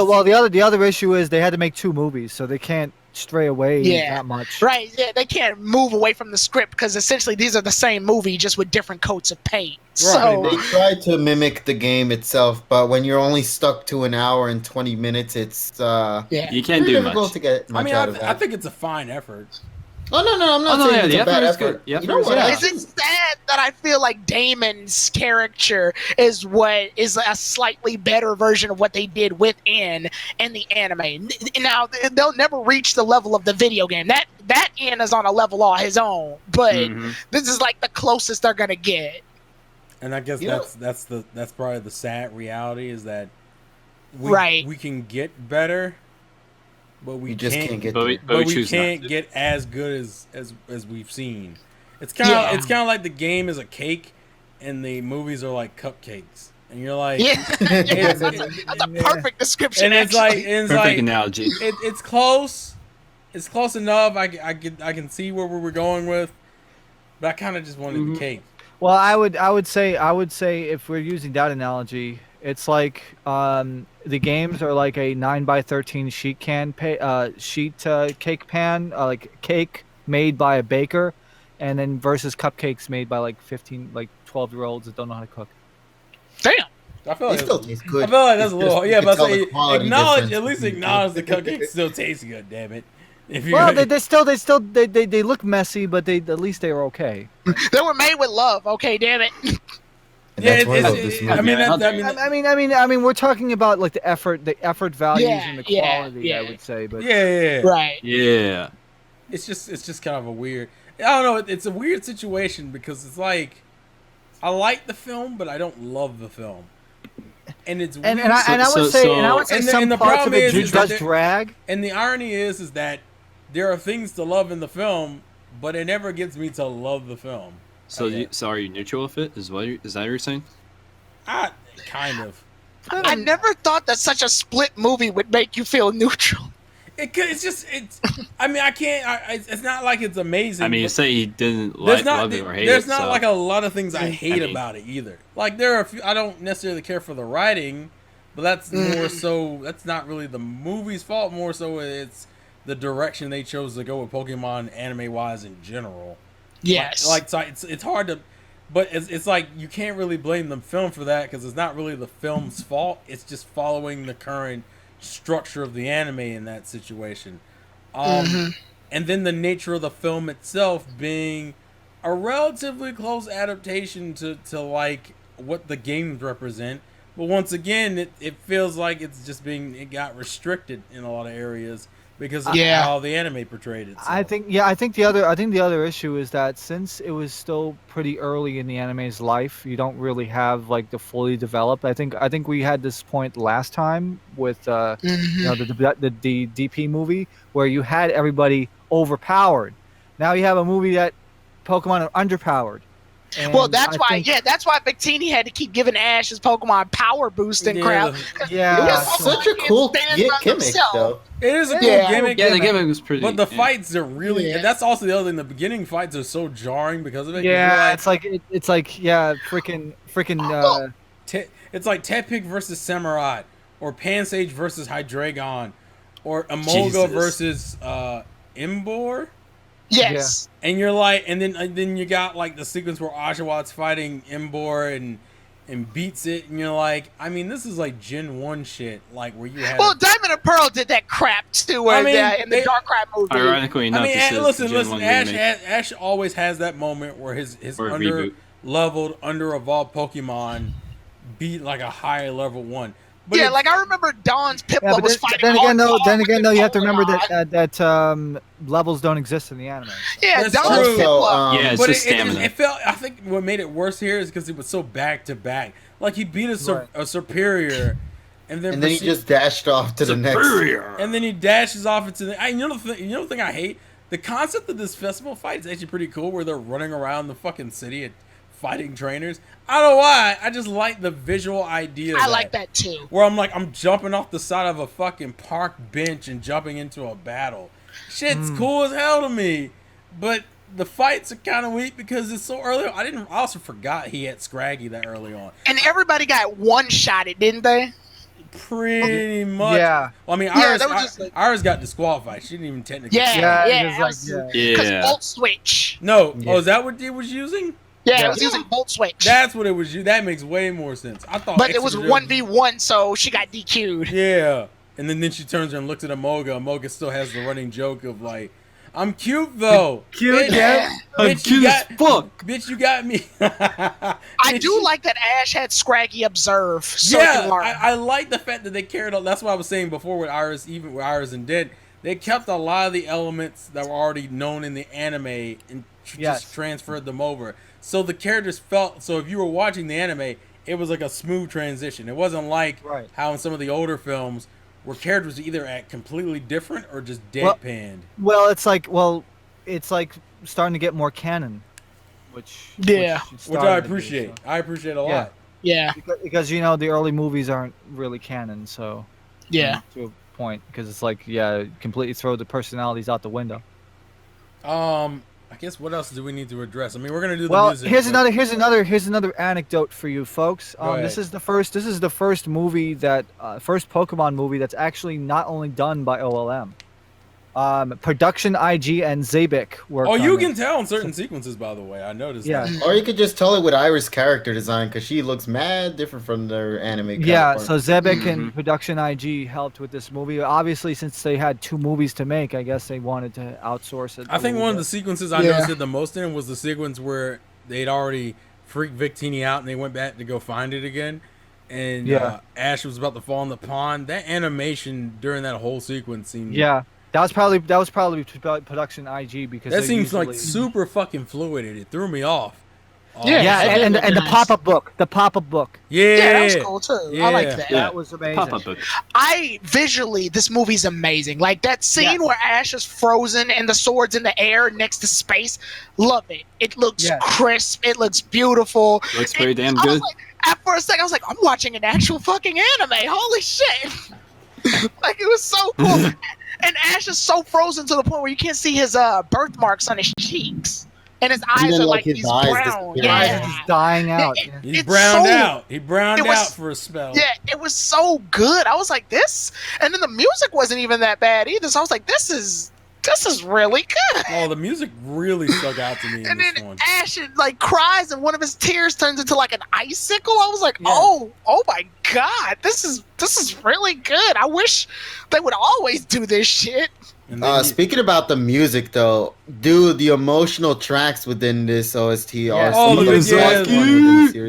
the other issue is they had to make 2 movies, so they can't stray away that much. Right. Yeah, they can't move away from the script because essentially these are the same movie just with different coats of paint. So They tried to mimic the game itself, but when you're only stuck to an hour and 20 minutes, it's You can't do difficult much. to get much out of that. I think it's a fine effort. Oh no, I'm not saying it's a bad effort. Good. You know what? Is it sad that I feel like Damon's character is what is a slightly better version of what they did with N in the anime? Now they'll never reach the level of the video game. That N is on a level all his own, but this is like the closest they're gonna get. And I guess that's probably the sad reality is that Right. we can get better, but we just can't get But there. but we choose can't not to. get as good as we've seen. It's kind of like the game is a cake and the movies are like cupcakes, and you're like, That's a perfect description. and it's like, Perfect analogy. it's close. It's close enough. I can see where we were going with, but I kind of just wanted the cake. Well, I would say if we're using that analogy, it's like the games are like a 9x13 cake pan, like cake made by a baker, and then versus cupcakes made by like 12-year-olds that don't know how to cook. Damn. I feel It like still tastes good. I feel like that's a It's little just- you but can I say tell the quality acknowledge difference at least between acknowledge the two. cupcake still tastes good. Damn it! If you Well, they look messy, but at least they were okay. They were made with love. Okay, damn it. And that's why I love it's- this I movie. mean, I mean, we're talking about like the effort values and the Yeah, quality. yeah. I would say, but yeah. Right. Yeah. It's just kind of a weird. I don't know. It's a weird situation because it's like I like the film, but I don't love the film. and it's And weird. I would say And some the parts problem of it is does that drag. And the irony is that there are things to love in the film, but it never gets me to love the film. So are you neutral with it? Is that what you're saying? Kind of. I never thought that such a split movie would make you feel neutral. It's. I mean, I can't. It's not like it's amazing. I mean, you say he didn't love it or hate it. There's not like a lot of things I hate about it either. Like there are a few. I don't necessarily care for the writing, but that's more so. That's not really the movie's fault. More so, it's the direction they chose to go with Pokemon anime wise in general. Yes. So it's hard to. But it's like you can't really blame the film for that because it's not really the film's fault. It's just following the current structure of the anime in that situation. And then the nature of the film itself being a relatively close adaptation to like what the games represent. But once again, it feels like it got restricted in a lot of areas because of how the anime portrayed itself. I think the other issue is that since it was still pretty early in the anime's life, you don't really have like the fully developed. I think we had this point last time with the DP movie where you had everybody overpowered. Now you have a movie that Pokemon are underpowered. Well, that's why Victini had to keep giving Ash his Pokemon power boost and crap. Yeah, it was such a cool gimmick, though. It is a cool gimmick. Yeah, the gimmick was pretty. But the fights are really. And that's also the other thing. The beginning fights are so jarring because of it. Yeah, it's like freaking. It's like Tepig versus Samurott, or Pansage versus Hydreigon, or Emolga versus Imbor. Yes. Yeah. And you're like, and then you got like the sequence where Oshawott fighting Imbor and beats it, and you're like, I mean, this is like Gen 1 shit, like where you had. Well, Diamond and Pearl did that crap too, in the Darkrai movie. Ironically enough, listen. Ash always has that moment where his under-leveled, under-evolved Pokemon beat like a higher level one. But like I remember Dawn's Piplup was fighting. Then again, you have to remember that levels don't exist in the anime. So. Yeah, that's Dawn's true. Piplup. It's just stamina. It felt. I think what made it worse here is because it was so back to back. Like he beat a superior, and then he just dashed off to the next. And then he dashes off into the. You know the thing I hate? The concept of this festival fight is actually pretty cool, where they're running around the fucking city and fighting trainers. I don't know why. I just like the visual idea. I like that too. Where I'm jumping off the side of a fucking park bench and jumping into a battle. Shit's cool as hell to me. But the fights are kind of weak because it's so early. I also forgot he had Scraggy that early on. And everybody got one-shotted, didn't they? Pretty much. Yeah. Well, I mean, Iris got disqualified. She didn't even technically. Because Volt Switch. No. Yeah. Oh, is that what he was using? Yeah, it was using Volt Switch. That's what it was. That makes way more sense. I thought. But it was 1v1, so she got DQ'd. Yeah. And then she turns and looks at Emolga. Emolga still has the running joke of like, I'm cute though. Cute, yeah. I'm cute as fuck. Bitch, you got me. I do like that Ash had Scraggy observe. So I like the fact that they carried on. That's what I was saying before with Iris, even with Iris and Dead. They kept a lot of the elements that were already known in the anime and just transferred them over. So the characters felt, so if you were watching the anime, it was like a smooth transition. It wasn't like how in some of the older films where characters either act completely different or just deadpanned. Well, it's like starting to get more canon, which I appreciate. I appreciate a lot. Yeah. Because the early movies aren't really canon, so to a point, because it's like completely throw the personalities out the window. I guess what else do we need to address? I mean, we're gonna do the music. Here's another anecdote for you folks. This is the first movie first Pokemon movie that's actually not only done by OLM. Production IG and Zabik worked on you can tell in certain sequences, by the way. I noticed that. Or you could just tell it with Iris' character design, because she looks mad different from their anime counterpart. So Zabik and Production IG helped with this movie. Obviously, since they had 2 movies to make, I guess they wanted to outsource it. I think one of the sequences I noticed the most in was the sequence where they'd already freaked Victini out and they went back to go find it again. And Ash was about to fall in the pond. That animation during that whole sequence seemed... Yeah. That was probably production IG, because that seems like super fucking fluid. It threw me off. Oh, Yeah, and the nice. pop-up book. The pop-up book. Yeah, that was cool too. I like Yeah. that. That was amazing. Pop-up book. Visually, this movie's amazing. Like that scene where Ash is frozen and the sword's in the air next to space. Love it. It looks crisp. It looks beautiful. Looks pretty damn I was good. like, at first second, I was like, I'm watching an actual fucking anime. Holy shit! Like it was so cool. And Ash is so frozen to the point where you can't see his birthmarks on his cheeks. And his eyes are like these brown. His eyes are just dying out. He browned out. He browned out for a spell. Yeah, it was so good. I was like, this, and then the music wasn't even that bad either. So I was like, this is really good. Oh, the music really stuck out to me in And this then one. Ash like cries, and one of his tears turns into like an icicle. I was like, oh my god, this is really good. I wish they would always do this shit. Speaking about the music, though, dude, the emotional tracks within this OST are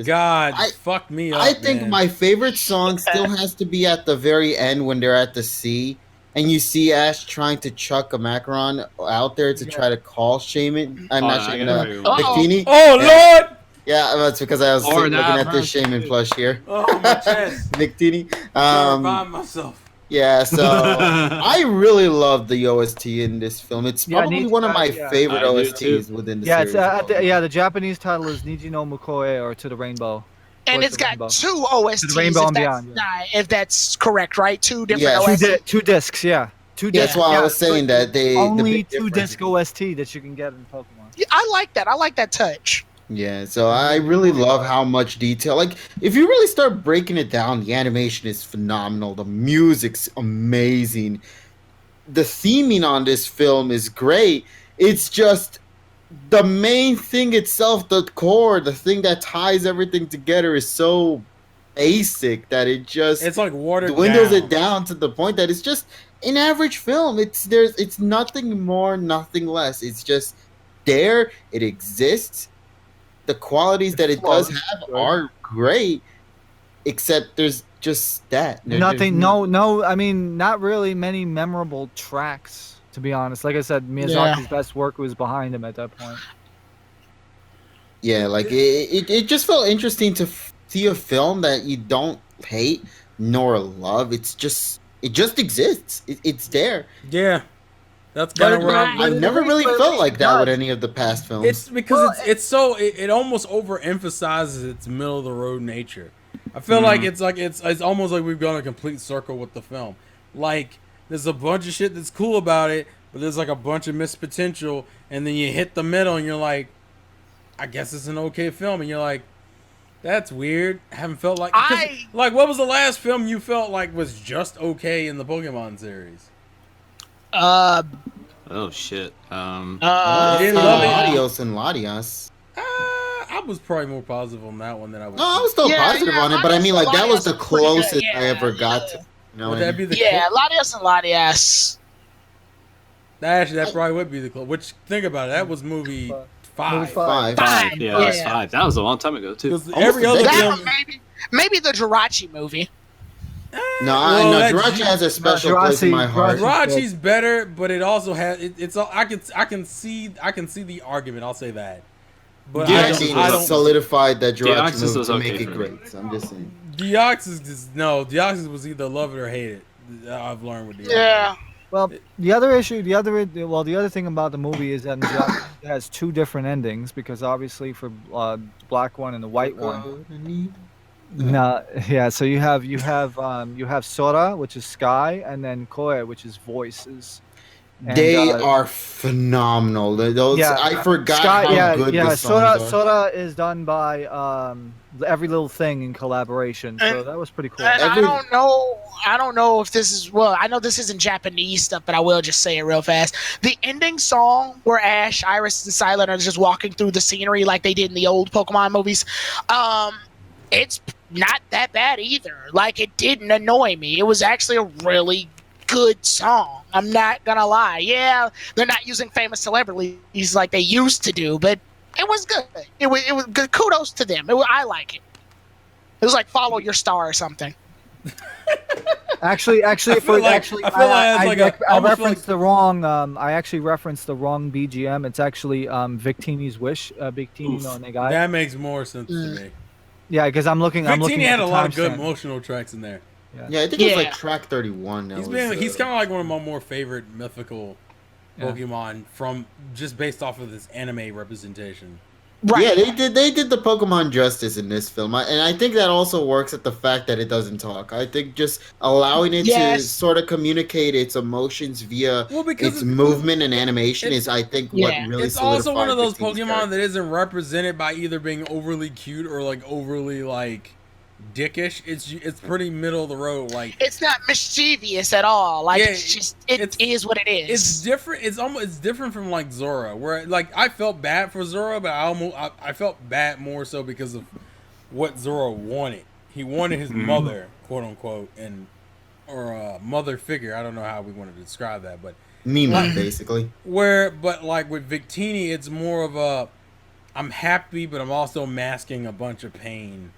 God, fuck me up. I think my favorite song still has to be at the very end when they're at the sea and you see Ash trying to chuck a macaron out there to try to call Shaman. I'm not Shaman, Victini. Oh, Lord! Yeah, that's because I was looking at this Shaman plush here. Oh, my chest. Victini. Revive myself. Yeah, so I really love the OST in this film. It's probably one of my favorite OSTs within the series. The Japanese title is Niji no Mukoe, or To the Rainbow. And it's got two OSTs. To the Rainbow and Beyond. If that's correct, right? Two different OSTs. Two discs, yeah. Two discs. That's why I was saying that they only two disc OST that you can get in Pokemon. Yeah, I like that. I like that touch. Yeah, so I really love how much detail. Like, if you really start breaking it down, the animation is phenomenal. The music's amazing. The theming on this film is great. It's just the main thing itself, the core, the thing that ties everything together is so basic that it's like watered dwindles down. it down to the point that it's just an average film. It's nothing more, nothing less. It's just there. It exists. The qualities that it does have are great, except there's just that. I mean, not really many memorable tracks, to be honest. Like I said, Miyazaki's best work was behind him at that point. Yeah, like it just felt interesting to see a film that you don't hate nor love. It just exists. It's there. Yeah. That's kind of where I've never really felt like that with any of the past films. It's because it almost overemphasizes its middle of the road nature. I feel like it's almost like we've gone a complete circle with the film. Like there's a bunch of shit that's cool about it, but there's like a bunch of missed potential, and then you hit the middle and you're like, I guess it's an okay film, and you're like, that's weird. I haven't felt like like what was the last film you felt like was just okay in the Pokemon series? Oh shit. You didn't love it? Latios and Latias. I was probably more positive on that one than I was. No, I was still positive on it, but I mean, like that was the closest I ever got to. You know, would that be the Latias and Latias. Actually, that probably would be the close. Which think about it, that was movie 5. Five. Yeah, that was 5. That was a long time ago too. Every other film, maybe the Jirachi movie. No, Jirachi has a special place in my heart. Jirachi's better, but it also has it's. I can see the argument. I'll say that. But I don't solidified that Jirachi Deoxys movie to okay make it for great. me. So I'm just saying. Deoxys was either love it or hate it. I've learned with Deoxys. Yeah. Well, the other thing about the movie is that it has two different endings, because obviously for the black one and the white one. No, yeah. So you have Sora, which is sky, and then Koe, which is voices. And, they are phenomenal. I forgot how good the songs are. Sora is done by Every Little Thing in collaboration, so that was pretty cool. And I don't know if this is I know this isn't Japanese stuff, but I will just say it real fast. The ending song where Ash, Iris, and Silent are just walking through the scenery like they did in the old Pokemon movies, it's not that bad either. Like, it didn't annoy me. It was actually a really good song. I'm not gonna lie. Yeah, they're not using famous celebrities like they used to do, but it was good. It was good. Kudos to them. I like it. It was like Follow Your Star or something. Actually, I feel like I referenced the wrong. I actually referenced the wrong BGM. It's actually Victini's Wish. Victini no Negai. That makes more sense to me. Yeah, because I'm looking. I'm looking Victini at had the a lot of good timestamp. emotional tracks in there. Yeah, I think it was like track 31. He's kind of like one of my more favorite mythical Pokemon from just based off of this anime representation. Right. Yeah, they did the Pokemon justice in this film, and I think that also works at the fact that it doesn't talk. I think just allowing it to sort of communicate its emotions via its movement and animation is, I think, what really it's also one of those Victini's Pokemon character. that isn't represented by either being overly cute or like overly like dickish. It's pretty middle of the road. Like it's not mischievous at all. Like it's just it is what it is. It's different. It's different from like Zora, where like I felt bad for Zora, but I felt bad more so because of what Zora wanted. He wanted his mother, quote unquote, or a mother figure. I don't know how we want to describe that, but Mima, basically. But like with Victini, it's more of a I'm happy, but I'm also masking a bunch of pain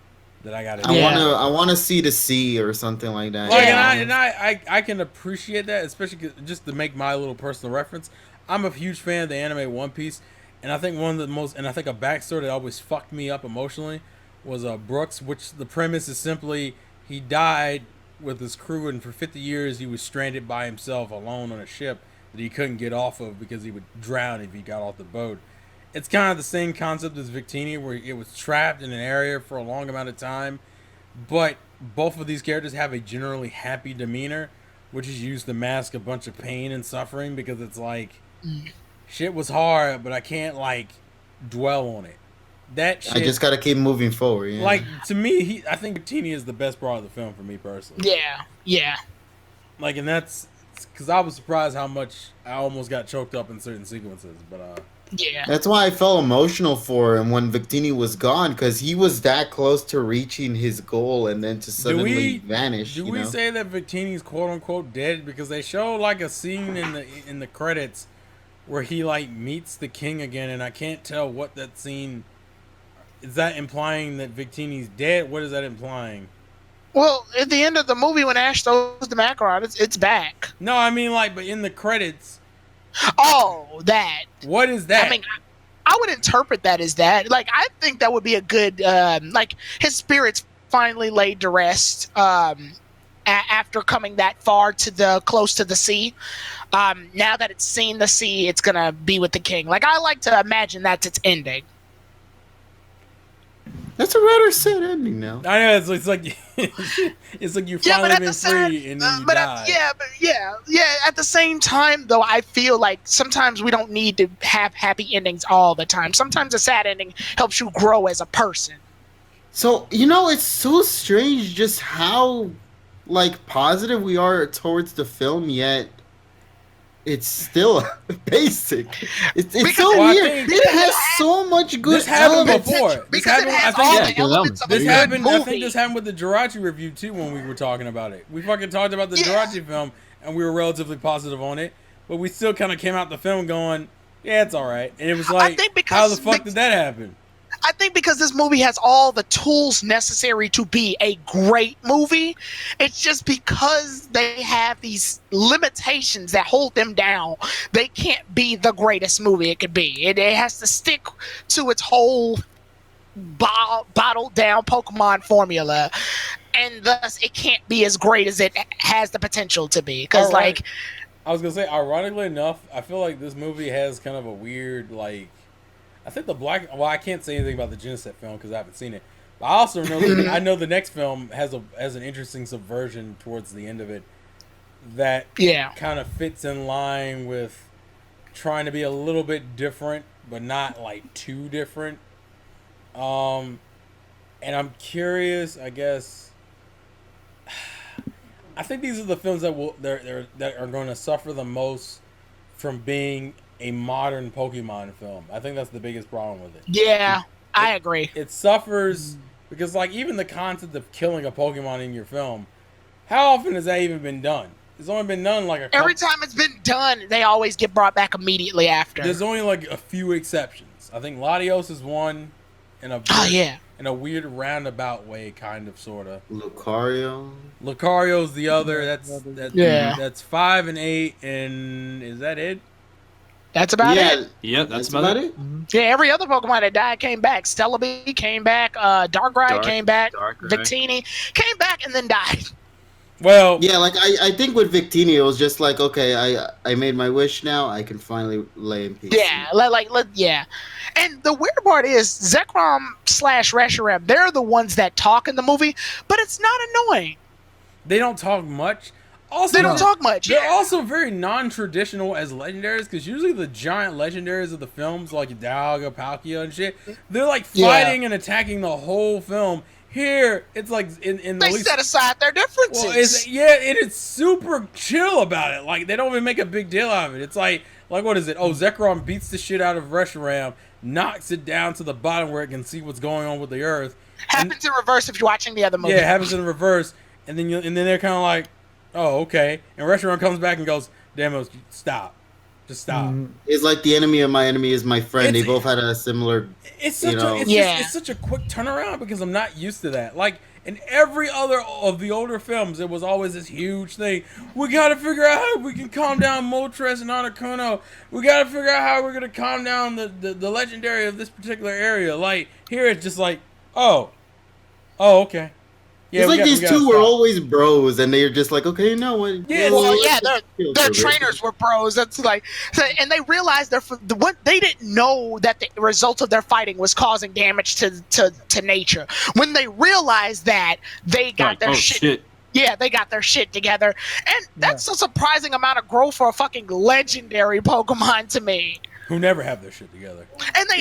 that I got. I want to see the sea or something like that. Like, and I can appreciate that, especially just to make my little personal reference. I'm a huge fan of the anime One Piece, and I think a backstory that always fucked me up emotionally was Brooks, which the premise is simply he died with his crew, and for 50 years he was stranded by himself alone on a ship that he couldn't get off of because he would drown if he got off the boat. It's kind of the same concept as Victini, where it was trapped in an area for a long amount of time, but both of these characters have a generally happy demeanor, which is used to mask a bunch of pain and suffering, because it's like, shit was hard, but I can't like dwell on it. That shit, I just gotta keep moving forward. Yeah. Like, to me, I think Victini is the best part of the film for me personally. Yeah. Like, and that's because I was surprised how much I almost got choked up in certain sequences, but that's why I felt emotional for him when Victini was gone, because he was that close to reaching his goal and then to suddenly vanish. Do we say that Victini's quote unquote dead? Because they show like a scene in the credits where he like meets the king again, and I can't tell what that scene is. That implying that Victini's dead? What is that implying? Well, at the end of the movie when Ash throws the Macaron, it's back. No, I mean like, but in the credits. Oh, that. What is that? I mean, I would interpret that as that. Like, I think that would be a good, like, his spirit's finally laid to rest after coming that far close to the sea. Now that it's seen the sea, it's going to be with the king. Like, I like to imagine that's its ending. That's a rather sad ending now. I know, it's like it's like you finally been free and then you die. At the same time, though, I feel like sometimes we don't need to have happy endings all the time. Sometimes a sad ending helps you grow as a person. So, it's so strange just how, like, positive we are towards the film, yet it's still basic. It's so weird. It has so much good This happened before. This happened. I think this happened with the Jirachi review too when we were talking about it. We fucking talked about the Jirachi film and we were relatively positive on it, but we still kind of came out the film going, yeah, it's all right. And it was like, how the fuck did that happen? I think because this movie has all the tools necessary to be a great movie, it's just because they have these limitations that hold them down. They can't be the greatest movie it could be. It has to stick to its whole bottled down Pokemon formula, and thus it can't be as great as it has the potential to be. Because, like, I was gonna say, ironically enough, I feel like this movie has kind of a weird, like, I think I can't say anything about the Genesis film because I haven't seen it. But I also know I know the next film has an interesting subversion towards the end of it that kind of fits in line with trying to be a little bit different, but not like too different. And I'm curious, I guess. I think these are the films that are going to suffer the most from being a modern Pokemon film. I think that's the biggest problem with it. Yeah, I agree. It suffers because, like, even the concept of killing a Pokemon in your film, how often has that even been done? It's only been done like every time it's been done, they always get brought back immediately after. There's only like a few exceptions. I think Latios is one, and in a weird roundabout way, kind of, sort of. Lucario's the other. That's 5 and 8, and is that it? That's about it. Yep, that's about it. Yeah, every other Pokemon that died came back. Stellaby came back. Darkrai came back. Victini came back and then died. Well, yeah, like I think with Victini, it was just like, okay, I made my wish now. I can finally lay in peace. Yeah, yeah. And the weird part is Zekrom / Reshiram, they're the ones that talk in the movie, but it's not annoying. They don't talk much. Also, they don't talk much. They're also very non-traditional as legendaries, because usually the giant legendaries of the films, like Dialga, Palkia, and shit, they're like fighting and attacking the whole film. Here, it's like in they set aside their differences. Well, it's super chill about it. Like, they don't even make a big deal out of it. It's like what is it? Oh, Zekrom beats the shit out of Reshiram, knocks it down to the bottom where it can see what's going on with the Earth. Happens in reverse if you're watching the other movie. Yeah, it happens in reverse, and then they're kind of like, oh, okay. And Reshiram comes back and goes, Damos, stop. Just stop. It's like the enemy of my enemy is my friend. They both had a similar. It's such a quick turnaround because I'm not used to that. Like in every other of the older films, it was always this huge thing. We got to figure out how we can calm down Moltres and Articuno. We got to figure out how we're gonna calm down the legendary of this particular area. Like here, it's just like, oh, okay. Yeah, it's like these two were always bros, and they're just like, okay, no one. Yeah, their trainers were bros. That's like, and they realized they didn't know that the result of their fighting was causing damage to nature. When they realized that, they got their shit. Yeah, they got their shit together, and that's a surprising amount of growth for a fucking legendary Pokemon to me. Who never have their shit together. And they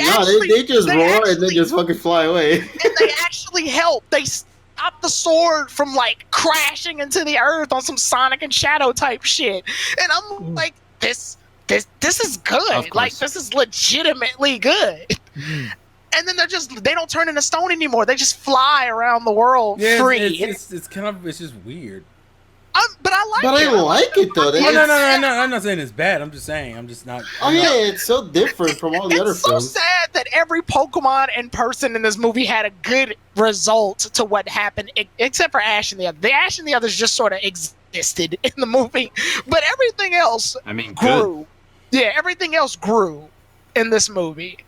just roar and then just fucking fly away. And they actually help. They stop the sword from like crashing into the earth on some Sonic and Shadow type shit. And I'm like, this is good. Like, this is legitimately good. And then they don't turn into stone anymore. They just fly around the world free. It's just weird. But I like it. But I like it though. No, I'm not saying it's bad. I'm just saying I'm just not. It's so different from all the other films. It's so sad that every Pokemon and person in this movie had a good result to what happened, except for Ash and the others. The Ash and the others just sort of existed in the movie, but everything else grew. Good. Yeah, everything else grew in this movie.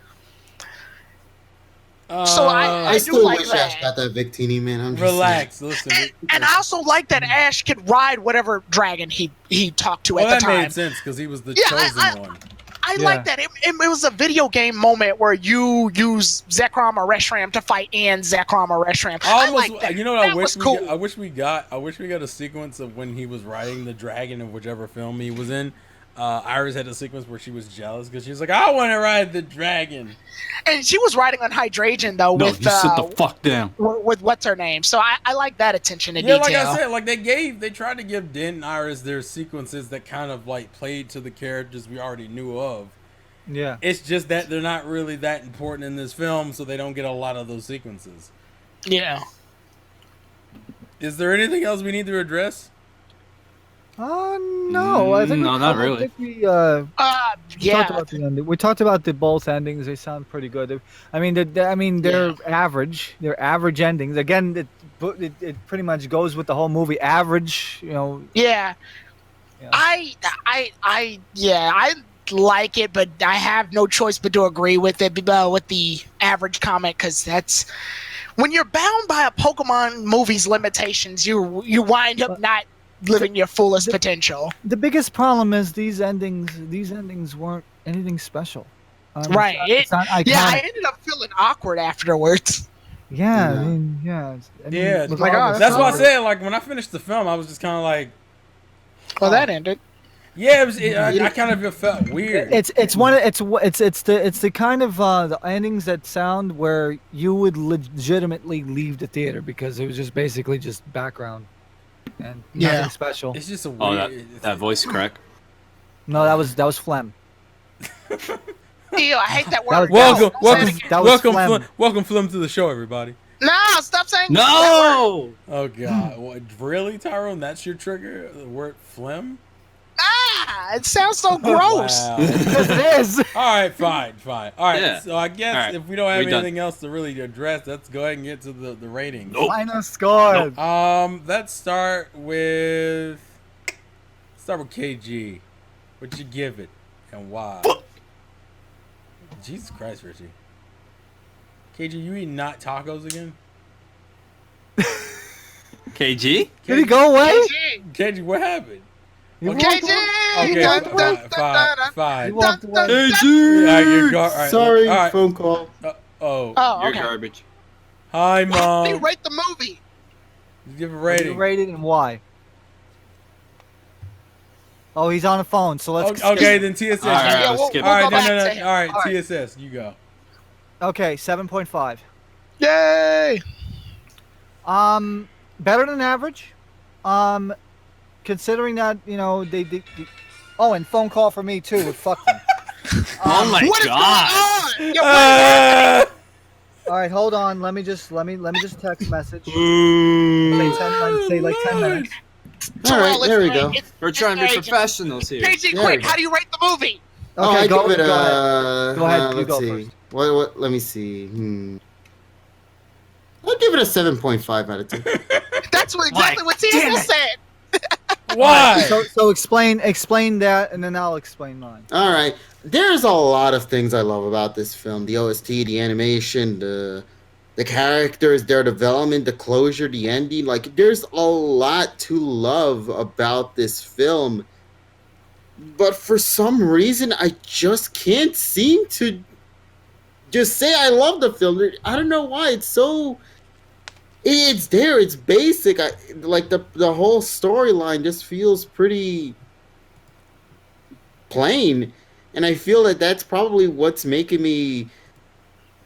So I still like wish that. Ash got that Victini, man. I'm just relax. Listen, and I also like that Ash could ride whatever dragon he talked to at the time. That made sense because he was the chosen one. I like that. It was a video game moment where you use Zekrom or Reshiram to fight and Zekrom or Reshiram. I like that. You know what? Cool. I wish we got a sequence of when he was riding the dragon of whichever film he was in. Iris had a sequence where she was jealous because she was like, I want to ride the dragon. And she was riding on Hydreigon, though, with... No, you sit the fuck down. With what's her name. So I like that attention to detail. Yeah, like I said, like they tried to give Den and Iris their sequences that kind of like played to the characters we already knew of. Yeah. It's just that they're not really that important in this film, so they don't get a lot of those sequences. Yeah. Is there anything else we need to address? No, I think not really. I think we talked about the ending. We talked about the both endings. They sound pretty good. I mean, they're average. They're average endings. Again, it pretty much goes with the whole movie. Average, you know. Yeah. I like it, but I have no choice but to agree with it with the average comment, because that's when you're bound by a Pokemon movie's limitations, you wind up not living your fullest potential. The biggest problem is these endings weren't anything special. Right. It's not iconic. Yeah, I ended up feeling awkward afterwards. Yeah, I mean, that's why I said, like, when I finished the film, I was just kind of like, well, that ended. Yeah, I kind of felt weird. It's the kind of the endings that sound where you would legitimately leave the theater because it was just basically just background and nothing special. It's just a weird. That voice crack. No, that was phlegm. Ew, I hate that word. Welcome, Phlegm, to the show, everybody. No, stop saying no. Oh God, what, really, Tyrone? That's your trigger? The word phlegm? It sounds so gross. Wow. Yes, it is. All right, fine. All right, Yeah. so I guess All right, if we don't have we done. anything else to really address, let's go ahead and get to the ratings. Nope. Final score. Let's start with KG. What you give it and why? Jesus Christ, Richie. KG, you eating not tacos again? KG? Did he go away? KG, what happened? He Okay. walked away. Okay, fine. He walked away. Yeah, you're all right, Sorry, all right. phone call. Oh, You're okay. garbage. Hi, How do you Mom. rate the movie? Give a You rating. rated and why? Oh, he's on the phone, so let's. Okay, then TSS. All right, Yeah, let's we'll skip go it. All right, back to no. him. All right, All right. TSS, you go. Okay, 7.5. Yay! Better than average. Considering that they oh, and phone call for me too. Fuck them. Oh my What is god. going on? Yo, what is All right, hold on. Let me just text message. Ooh. Say like 10 minutes. All right, there we go. We're trying to be professionals here. KG, There quick, we go. how do you rate the movie? Oh, Okay, I go give it ahead. Go ahead, you let's go see. first. What? Let me see. I'll give it a 7.5 out of 10. That's exactly what TSS said. Why? So explain that, and then I'll explain mine. All right. There's a lot of things I love about this film. The OST, the animation, the characters, their development, the closure, the ending. Like, there's a lot to love about this film. But for some reason, I just can't seem to just say I love the film. I don't know why. It's so... It's there. It's basic. Like, the whole storyline just feels pretty plain. And I feel that that's probably what's making me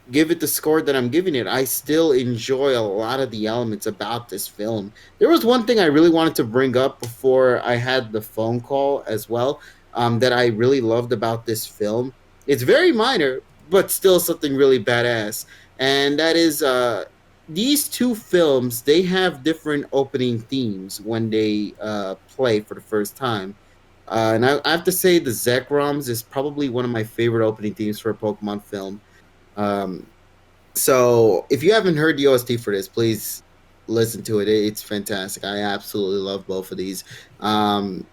give it the score that I'm giving it. I still enjoy a lot of the elements about this film. There was one thing I really wanted to bring up before I had the phone call as well, that I really loved about this film. It's very minor, but still something really badass. And that is these two films, they have different opening themes when they play for the first time. And I have to say, the Zekroms is probably one of my favorite opening themes for a Pokemon film. So if you haven't heard the OST for this, please listen to it. It's fantastic. I absolutely love both of these. And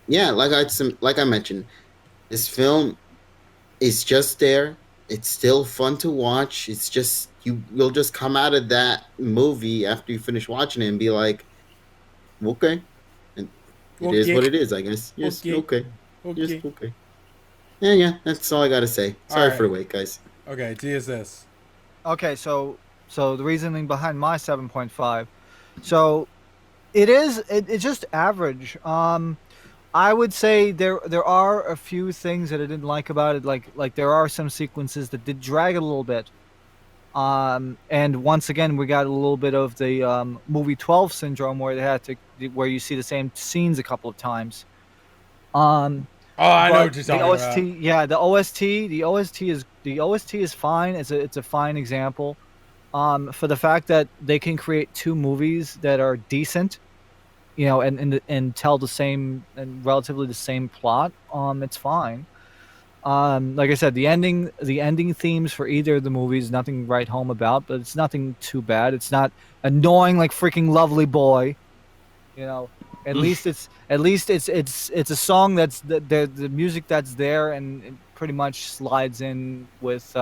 yeah, like I mentioned, this film is just there. It's still fun to watch. It's just you'll just come out of that movie after you finish watching it and be like, okay. And it is what it is, I guess. Yes, okay. Yes, okay. Yeah, that's all I gotta say. Sorry for the wait, guys. Okay, TSS. Okay, so the reasoning behind my 7.5. So it's just average. I would say there are a few things that I didn't like about it. Like there are some sequences that did drag a little bit. And once again, we got a little bit of the movie 12 syndrome where you see the same scenes a couple of times. I know what you're talking OST, about. yeah, the OST is fine. It's a fine example. For the fact that they can create two movies that are decent, and tell the same and relatively the same plot. It's fine. Like I said, the ending themes for either of the movies, nothing to write home about, but it's nothing too bad. It's not annoying like freaking Lovely Boy, At least it's a song that's the music that's there, and it pretty much slides in with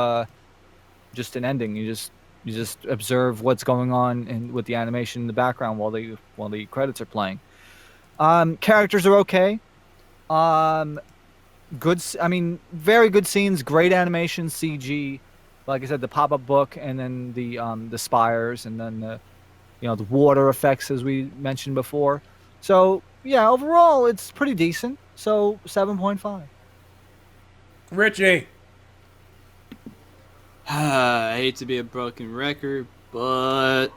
just an ending. You just observe what's going on with the animation in the background while the credits are playing. Characters are okay. Very good scenes, great animation, CG. Like I said, the pop-up book, and then the spires, and then the water effects, as we mentioned before. So yeah, overall it's pretty decent. So 7.5. Richie. I hate to be a broken record, but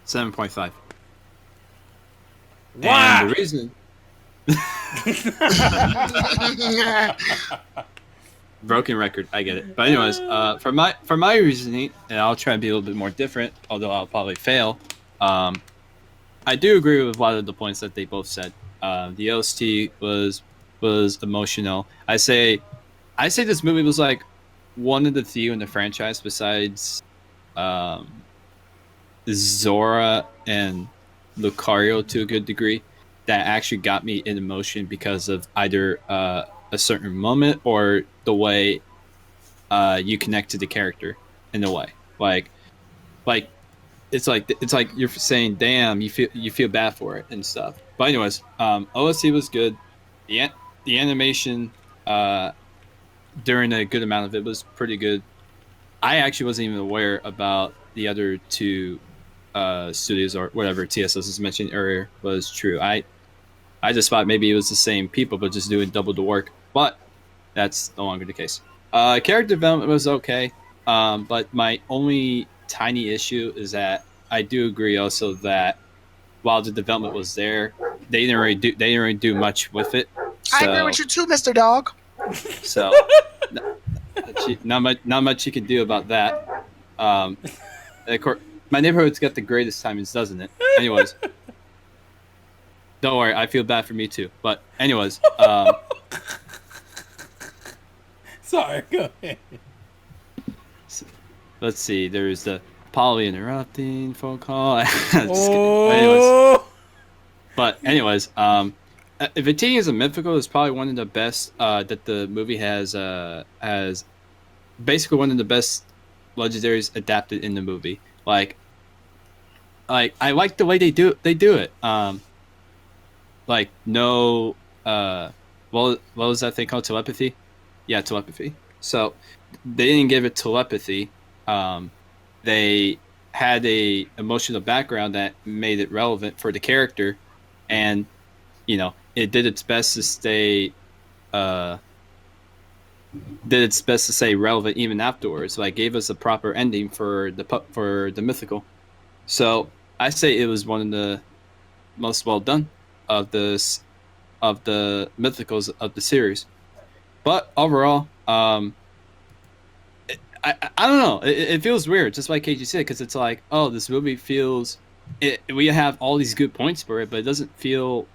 7.5. Why? And the reason broken record, I get it. But anyways, for my reasoning, and I'll try and be a little bit more different, although I'll probably fail. I do agree with a lot of the points that they both said. The OST was emotional. I say this movie was like one of the few in the franchise besides Zora and Lucario to a good degree that actually got me in emotion because of either a certain moment or the way you connect to the character in a way. Like it's like you're saying, "Damn, you feel bad for it and stuff." But anyways, OSC was good. The animation during a good amount of it was pretty good. I actually wasn't even aware about the other two studios or whatever TSS was mentioned earlier was true. I just thought maybe it was the same people, but just doing double the work. But that's no longer the case. Character development was okay, but my only tiny issue is that I do agree also that while the development was there, they didn't really do much with it. So, I agree with you too, Mr. Dog. So not much you can do about that. Of course, my neighborhood's got the greatest timings, doesn't it? Anyways, don't worry, I feel bad for me too. But anyways, sorry, go ahead. Let's see. There's the poly interrupting phone call. Anyways, Victini is a mythical is probably one of the best that the movie has basically one of the best legendaries adapted in the movie. Like I like the way they do it. Like no what was that thing called? Telepathy? Yeah, telepathy. So they didn't give it telepathy. They had a emotional background that made it relevant for the character, and it did its best to stay relevant even afterwards. Like gave us a proper ending for the mythical. So I say it was one of the most well done of the mythicals of the series. But overall, I don't know. It feels weird, just like KG said, because it's like, oh, this movie feels. We have all these good points for it, but it doesn't feel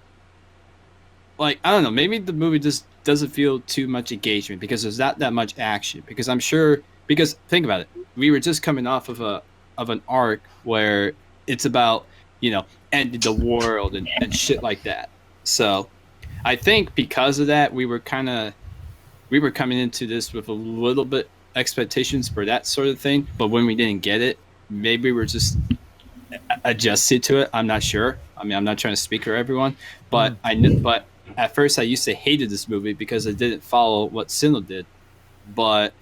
like, I don't know. Maybe the movie just doesn't feel too much engagement because there's not that much action. Because I'm sure. Because think about it, we were just coming off of an arc where it's about ending the world and shit like that. So I think because of that, we were coming into this with a little bit expectations for that sort of thing, but when we didn't get it, maybe we're just adjusted to it. I'm not sure. I mean, I'm not trying to speak for everyone, but but at first I used to hated this movie because it didn't follow what Sinnoh did, but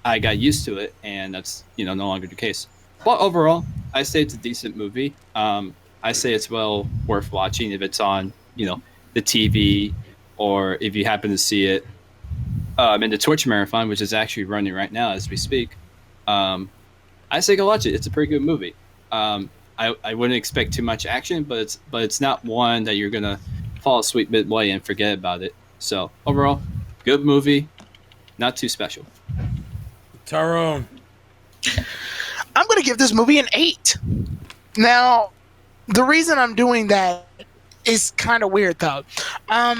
I got used to it, and that's no longer the case. But overall, I say it's a decent movie. I say it's well worth watching if it's on the TV, or if you happen to see it in the Twitch marathon, which is actually running right now as we speak. I say go watch it. It's a pretty good movie. I wouldn't expect too much action, but it's not one that you're gonna fall asleep midway and forget about it. So overall, good movie, not too special. Tyrone. I'm going to give this movie an 8. Now, the reason I'm doing that is kind of weird, though. I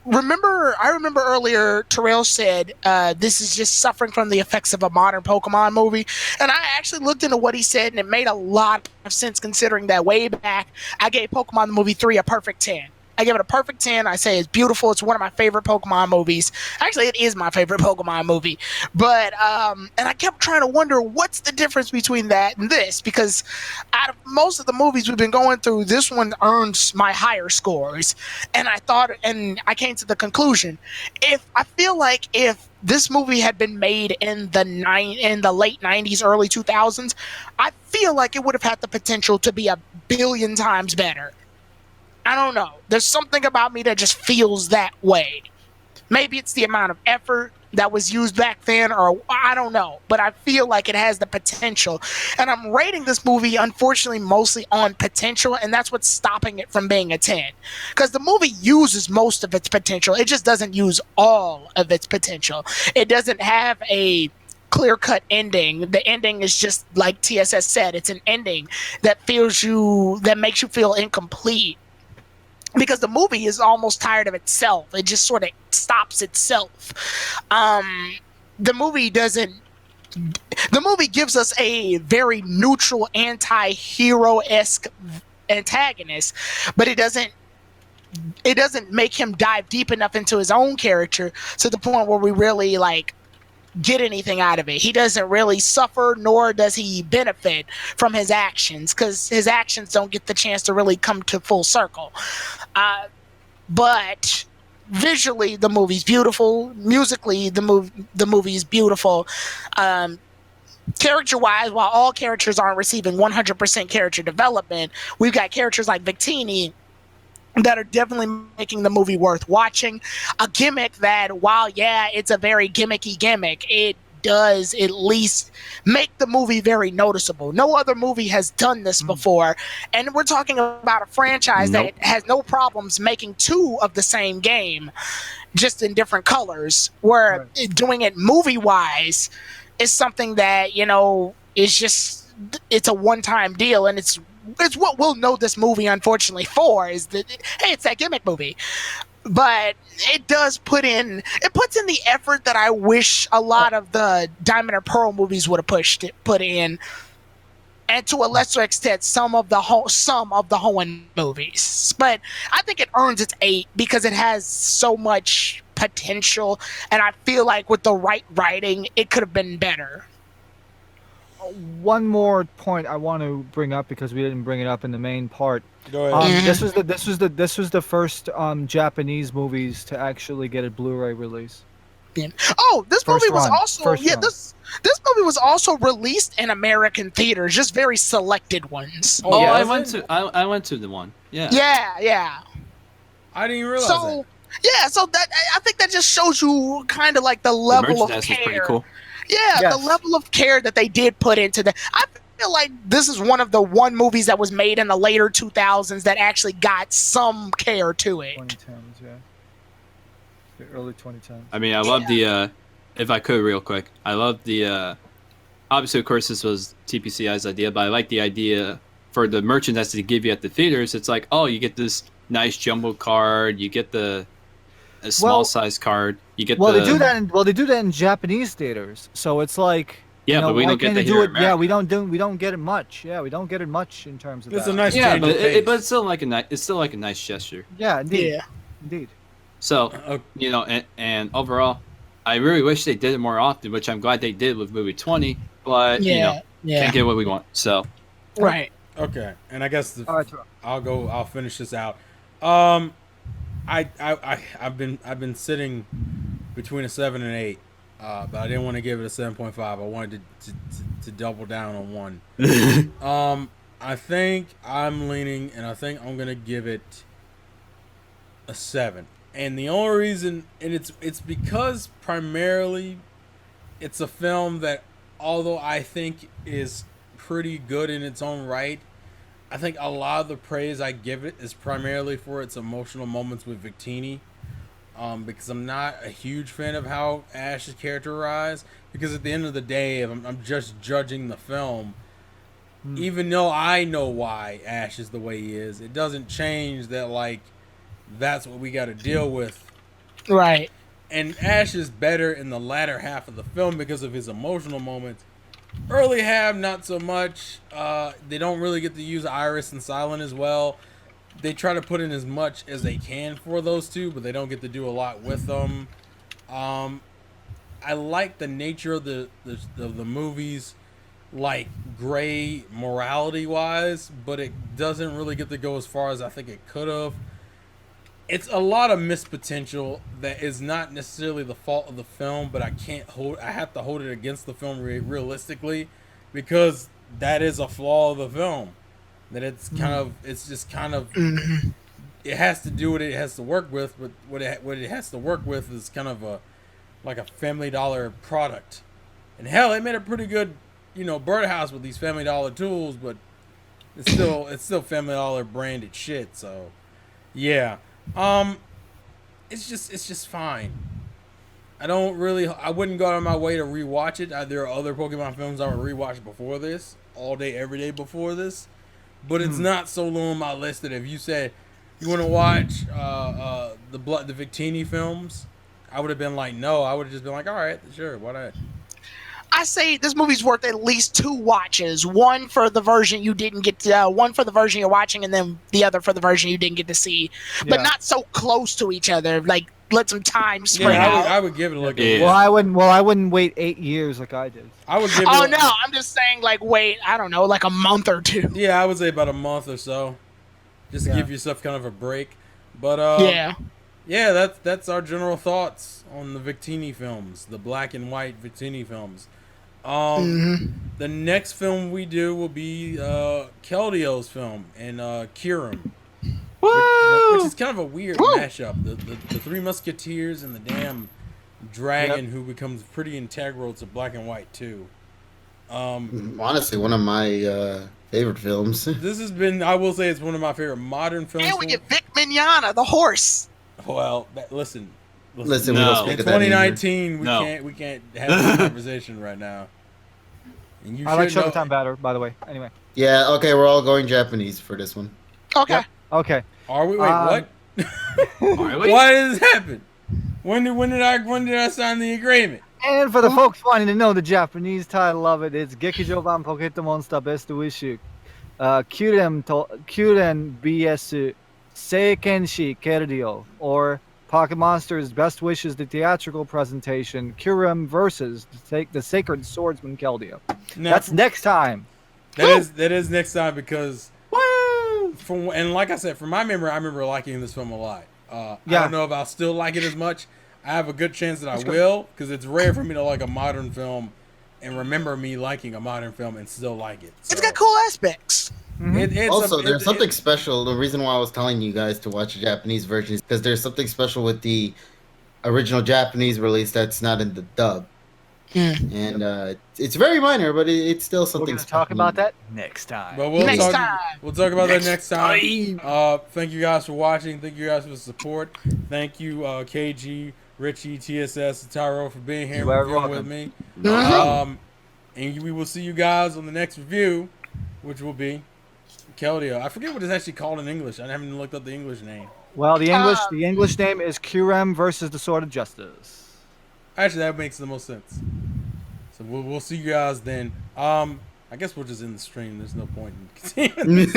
remember earlier Terrell said this is just suffering from the effects of a modern Pokemon movie, and I actually looked into what he said, and it made a lot of sense considering that way back I gave Pokemon the movie 3 a perfect 10. I give it a perfect 10. I say it's beautiful. It's one of my favorite Pokemon movies. Actually, it is my favorite Pokemon movie. But, and I kept trying to wonder what's the difference between that and this, because out of most of the movies we've been going through, this one earns my higher scores. And I came to the conclusion, I feel like if this movie had been made in the late 90s, early 2000s, I feel like it would have had the potential to be a billion times better. I don't know. There's something about me that just feels that way. Maybe it's the amount of effort that was used back then, or I don't know. But I feel like it has the potential. And I'm rating this movie, unfortunately, mostly on potential, and that's what's stopping it from being a 10. Because the movie uses most of its potential. It just doesn't use all of its potential. It doesn't have a clear-cut ending. The ending is just like TSS said. It's an ending that makes you feel incomplete. because the movie is almost tired of itself. It just sort of stops itself. The movie doesn't. The movie gives us a very neutral, anti-hero-esque antagonist, but it doesn't make him dive deep enough into his own character to the point where we really like get anything out of it. He doesn't really suffer, nor does he benefit from his actions, because his actions don't get the chance to really come to full circle. But visually, the movie's beautiful. Musically, the movie is beautiful. Character-wise, while all characters aren't receiving 100% character development, we've got characters like Victini that are definitely making the movie worth watching. A gimmick that, while it's a very gimmicky gimmick, it does at least make the movie very noticeable. No other movie has done this before, and we're talking about a franchise that has no problems making 2 of the same game, just in different colors, where doing it movie-wise is something that, is just, it's a one-time deal, and it's what we'll know this movie, unfortunately, for, is that, hey, it's that gimmick movie. But it puts in the effort that I wish a lot of the Diamond and Pearl movies would have put in, and to a lesser extent, some of the Hoenn movies. But I think it earns its 8 because it has so much potential, and I feel like with the right writing, it could have been better. One more point I want to bring up because we didn't bring it up in the main part. Go ahead. This was the first Japanese movies to actually get a Blu-ray release. Oh, this movie was this movie was also released in American theaters, just very selected ones. Oh, yeah, I went to the one. Yeah. Yeah. I didn't realize that. Yeah, so that I think that just shows you kind of like the level of care. Is pretty cool. Yeah, yes. The level of care that they did put into that. I feel like this is one of the movies that was made in the later 2000s that actually got some care to it. 2010s, yeah. The early 2010s. I mean, I love the, if I could real quick, I love the, obviously, of course, this was TPCI's idea, but I like the idea for the merchandise to give you at the theaters. It's like, oh, you get this nice jumbo card, you get a small size card. You get they do that in Japanese theaters. So it's like but we don't get that here in America. Yeah, we don't get it much. Yeah, we don't get it much in terms of it's that. A nice but it's still like a nice gesture. Yeah, indeed. Indeed. So and overall, I really wish they did it more often, which I'm glad they did with movie 20. But can't get what we want. So right. Okay, and I guess I'll finish this out. I've been sitting between a 7 and 8, but I didn't want to give it a 7.5. I wanted to double down on one. I think I'm leaning, and I think I'm gonna give it a 7. And the only reason, and it's because primarily it's a film that, although I think is pretty good in its own right, I think a lot of the praise I give it is primarily for its emotional moments with Victini, because I'm not a huge fan of how Ash is characterized, because at the end of the day, if I'm just judging the film, even though I know why Ash is the way he is, it doesn't change that, like, that's what we got to deal with. Right. And Ash is better in the latter half of the film because of his emotional moments. Early half, not so much. They don't really get to use Iris and Silent as well. They try to put in as much as they can for those two, but they don't get to do a lot with them. I like the nature of the movies, like gray morality wise, but it doesn't really get to go as far as I think it could have. It's a lot of missed potential that is not necessarily the fault of the film, but I have to hold it against the film realistically, because that is a flaw of the film. That it has to do what it has to work with, but what it has to work with is kind of like a Family Dollar product. And hell, they made a pretty good, birdhouse with these Family Dollar tools, but it's still Family Dollar branded shit. So, yeah. It's just fine. I wouldn't go out of my way to rewatch it. There are other Pokemon films I would rewatch before this, all day, every day before this, but it's not so low on my list that if you said, you want to watch the Victini films? I would have been like, no. I would have just been like, all right, sure, why not? I say this movie's worth at least 2 watches. One for the version you didn't get to, one for the version you're watching, and then the other for the version you didn't get to see. But not so close to each other. Like, let some time spread out. I would give it a look. Yeah. Well, I wouldn't wait 8 years like I did. I would give it. Oh no, I'm just saying, like, wait, I don't know, like a month or 2. Yeah, I would say about a month or so, just to give yourself kind of a break. But yeah, that's our general thoughts on the Victini films, the black and white Victini films. The next film we do will be Keldio's film and Kirim, which is kind of a weird mashup. The Three Musketeers and the damn dragon who becomes pretty integral to black and white too. Honestly, one of my favorite films. This has been, I will say, it's one of my favorite modern films. And we get Vic Mignogna, the horse. Well, listen. We In don't speak of that 2019, anymore. we can't have this conversation right now. And you I like should know- Showtime better, by the way. Anyway. Yeah, okay, we're all going Japanese for this one. Okay. Yep. Okay. Are we? Wait, what? Are we? Why did this happen? When did I sign the agreement? And for the folks wanting to know the Japanese title of it, it's Gekijo Ban Pokémon Star Best Wishu. Kyuren BS Seikenshi Kerdio, or Pocket Monsters Best Wishes, the theatrical presentation, Kyurem versus the Sacred Swordsman Keldeo. Now, That's next time. That is next time because, and like I said, from my memory, I remember liking this film a lot. I don't know if I'll still like it as much. I have a good chance that I will, because it's rare for me to like a modern film and remember me liking a modern film and still like it. So, It's got cool aspects. There's something special. The reason why I was telling you guys to watch the Japanese version is because there's something special with the original Japanese release that's not in the dub. And it's very minor, but it's still something. We're going to talk about that next time. But we'll talk about that next time. Thank you guys for watching. Thank you guys for the support. Thank you, KG, Richie, TSS, Taro for being here reviewing with me. And we will see you guys on the next review, which will be Keldeo. I forget what it's actually called in English. I haven't looked up the English name. Well, the English name is Kyurem versus the Sword of Justice. Actually, that makes the most sense. So we'll see you guys then. I guess we're just in the stream. There's no point in continuing.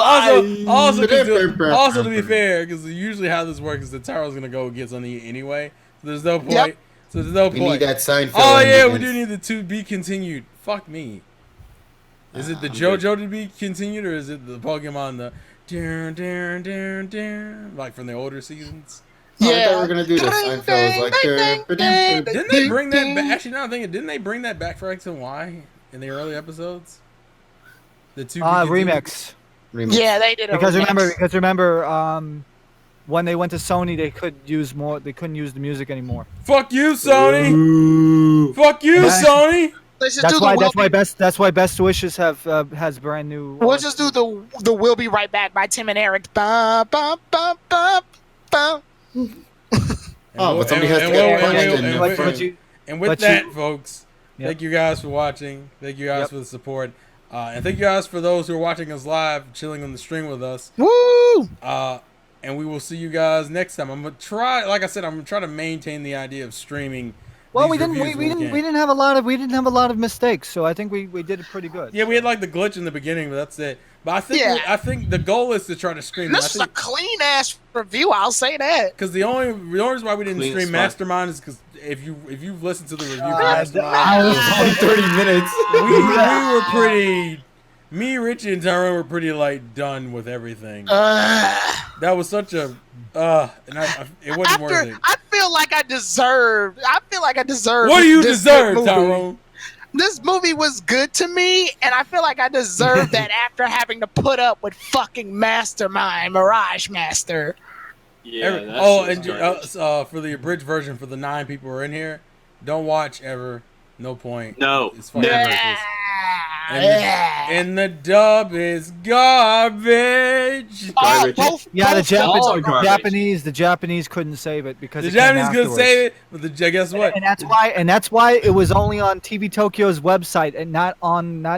Also, to be fair, because usually how this works is that Taro's gonna go get on the anyway. So there's no point. Yep. So there's no point. We need that Seinfeld. Oh yeah, we do need the to be continued. Fuck me. Is it the JoJo to be continued, or is it the Pokemon like from the older seasons? I thought we were gonna do the Seinfeld. Didn't they bring that back? Actually, now I'm thinking, didn't they bring that back for X and Y in the early episodes? The two remix. Yeah, they did. Because remember, when they went to Sony, they couldn't use the music anymore. Fuck you, Sony. Ooh. Fuck you, Sony. That's why Best Wishes has brand new. We'll just do the "We'll Be Right Back" by Tim and Eric. Ba, ba, ba, ba, ba. But somebody has to get And with that, folks, thank you guys for watching. Thank you guys for the support. And thank you guys for those who are watching us live, chilling on the stream with us. Woo! And we will see you guys next time. I'm gonna try, like I said, I'm gonna try to maintain the idea of streaming. Well, we didn't have a lot of mistakes, so I think we did it pretty good. Yeah, we had like the glitch in the beginning, but that's it. But I think the goal is to try to stream. This is a clean ass review. I'll say that. Because the only reason why we didn't stream Mastermind is because if you've listened to the review, I was 30 minutes. we were pretty. Me, Richie, and Tyrone were pretty like done with everything. That was such a it wasn't worth it. I feel like I deserved. What do you deserve, Tyrone? This movie was good to me, and I feel like I deserve that after having to put up with fucking Mastermind, Mirage Master. Yeah. For the abridged version, for the 9 people who are in here, don't watch ever. No point. No. It's fucking worthless. And the dub is garbage. The Japanese couldn't save it because the Japanese couldn't save it. But guess what? And that's why it was only on TV Tokyo's website and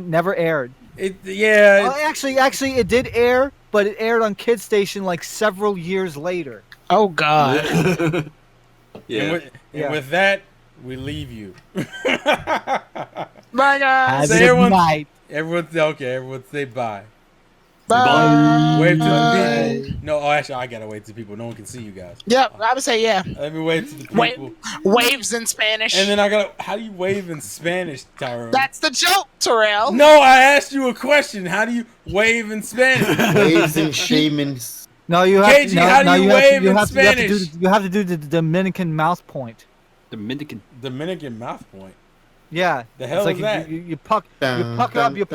never aired. Actually, it did air, but it aired on Kid Station like several years later. Oh God. Yeah. And with that, we leave you. Bye guys. Say everyone- night. Everyone say bye. Bye. Wave to the Bye. people. No, actually, I gotta wave to people. No one can see you guys. Yep, I would say yeah. Let me wave to the people. Waves in Spanish. And then I gotta. How do you wave in Spanish, Tyrone? That's the joke, Terrell. No, I asked you a question. How do you wave in Spanish? Waves and shamans. No, you have KG, to. No, how do no, you you have wave to, you in have to, you have to do. Spanish? You have to do the Dominican mouth point. Dominican. Dominican mouth point. Yeah. The hell it's like is that? You pucker up your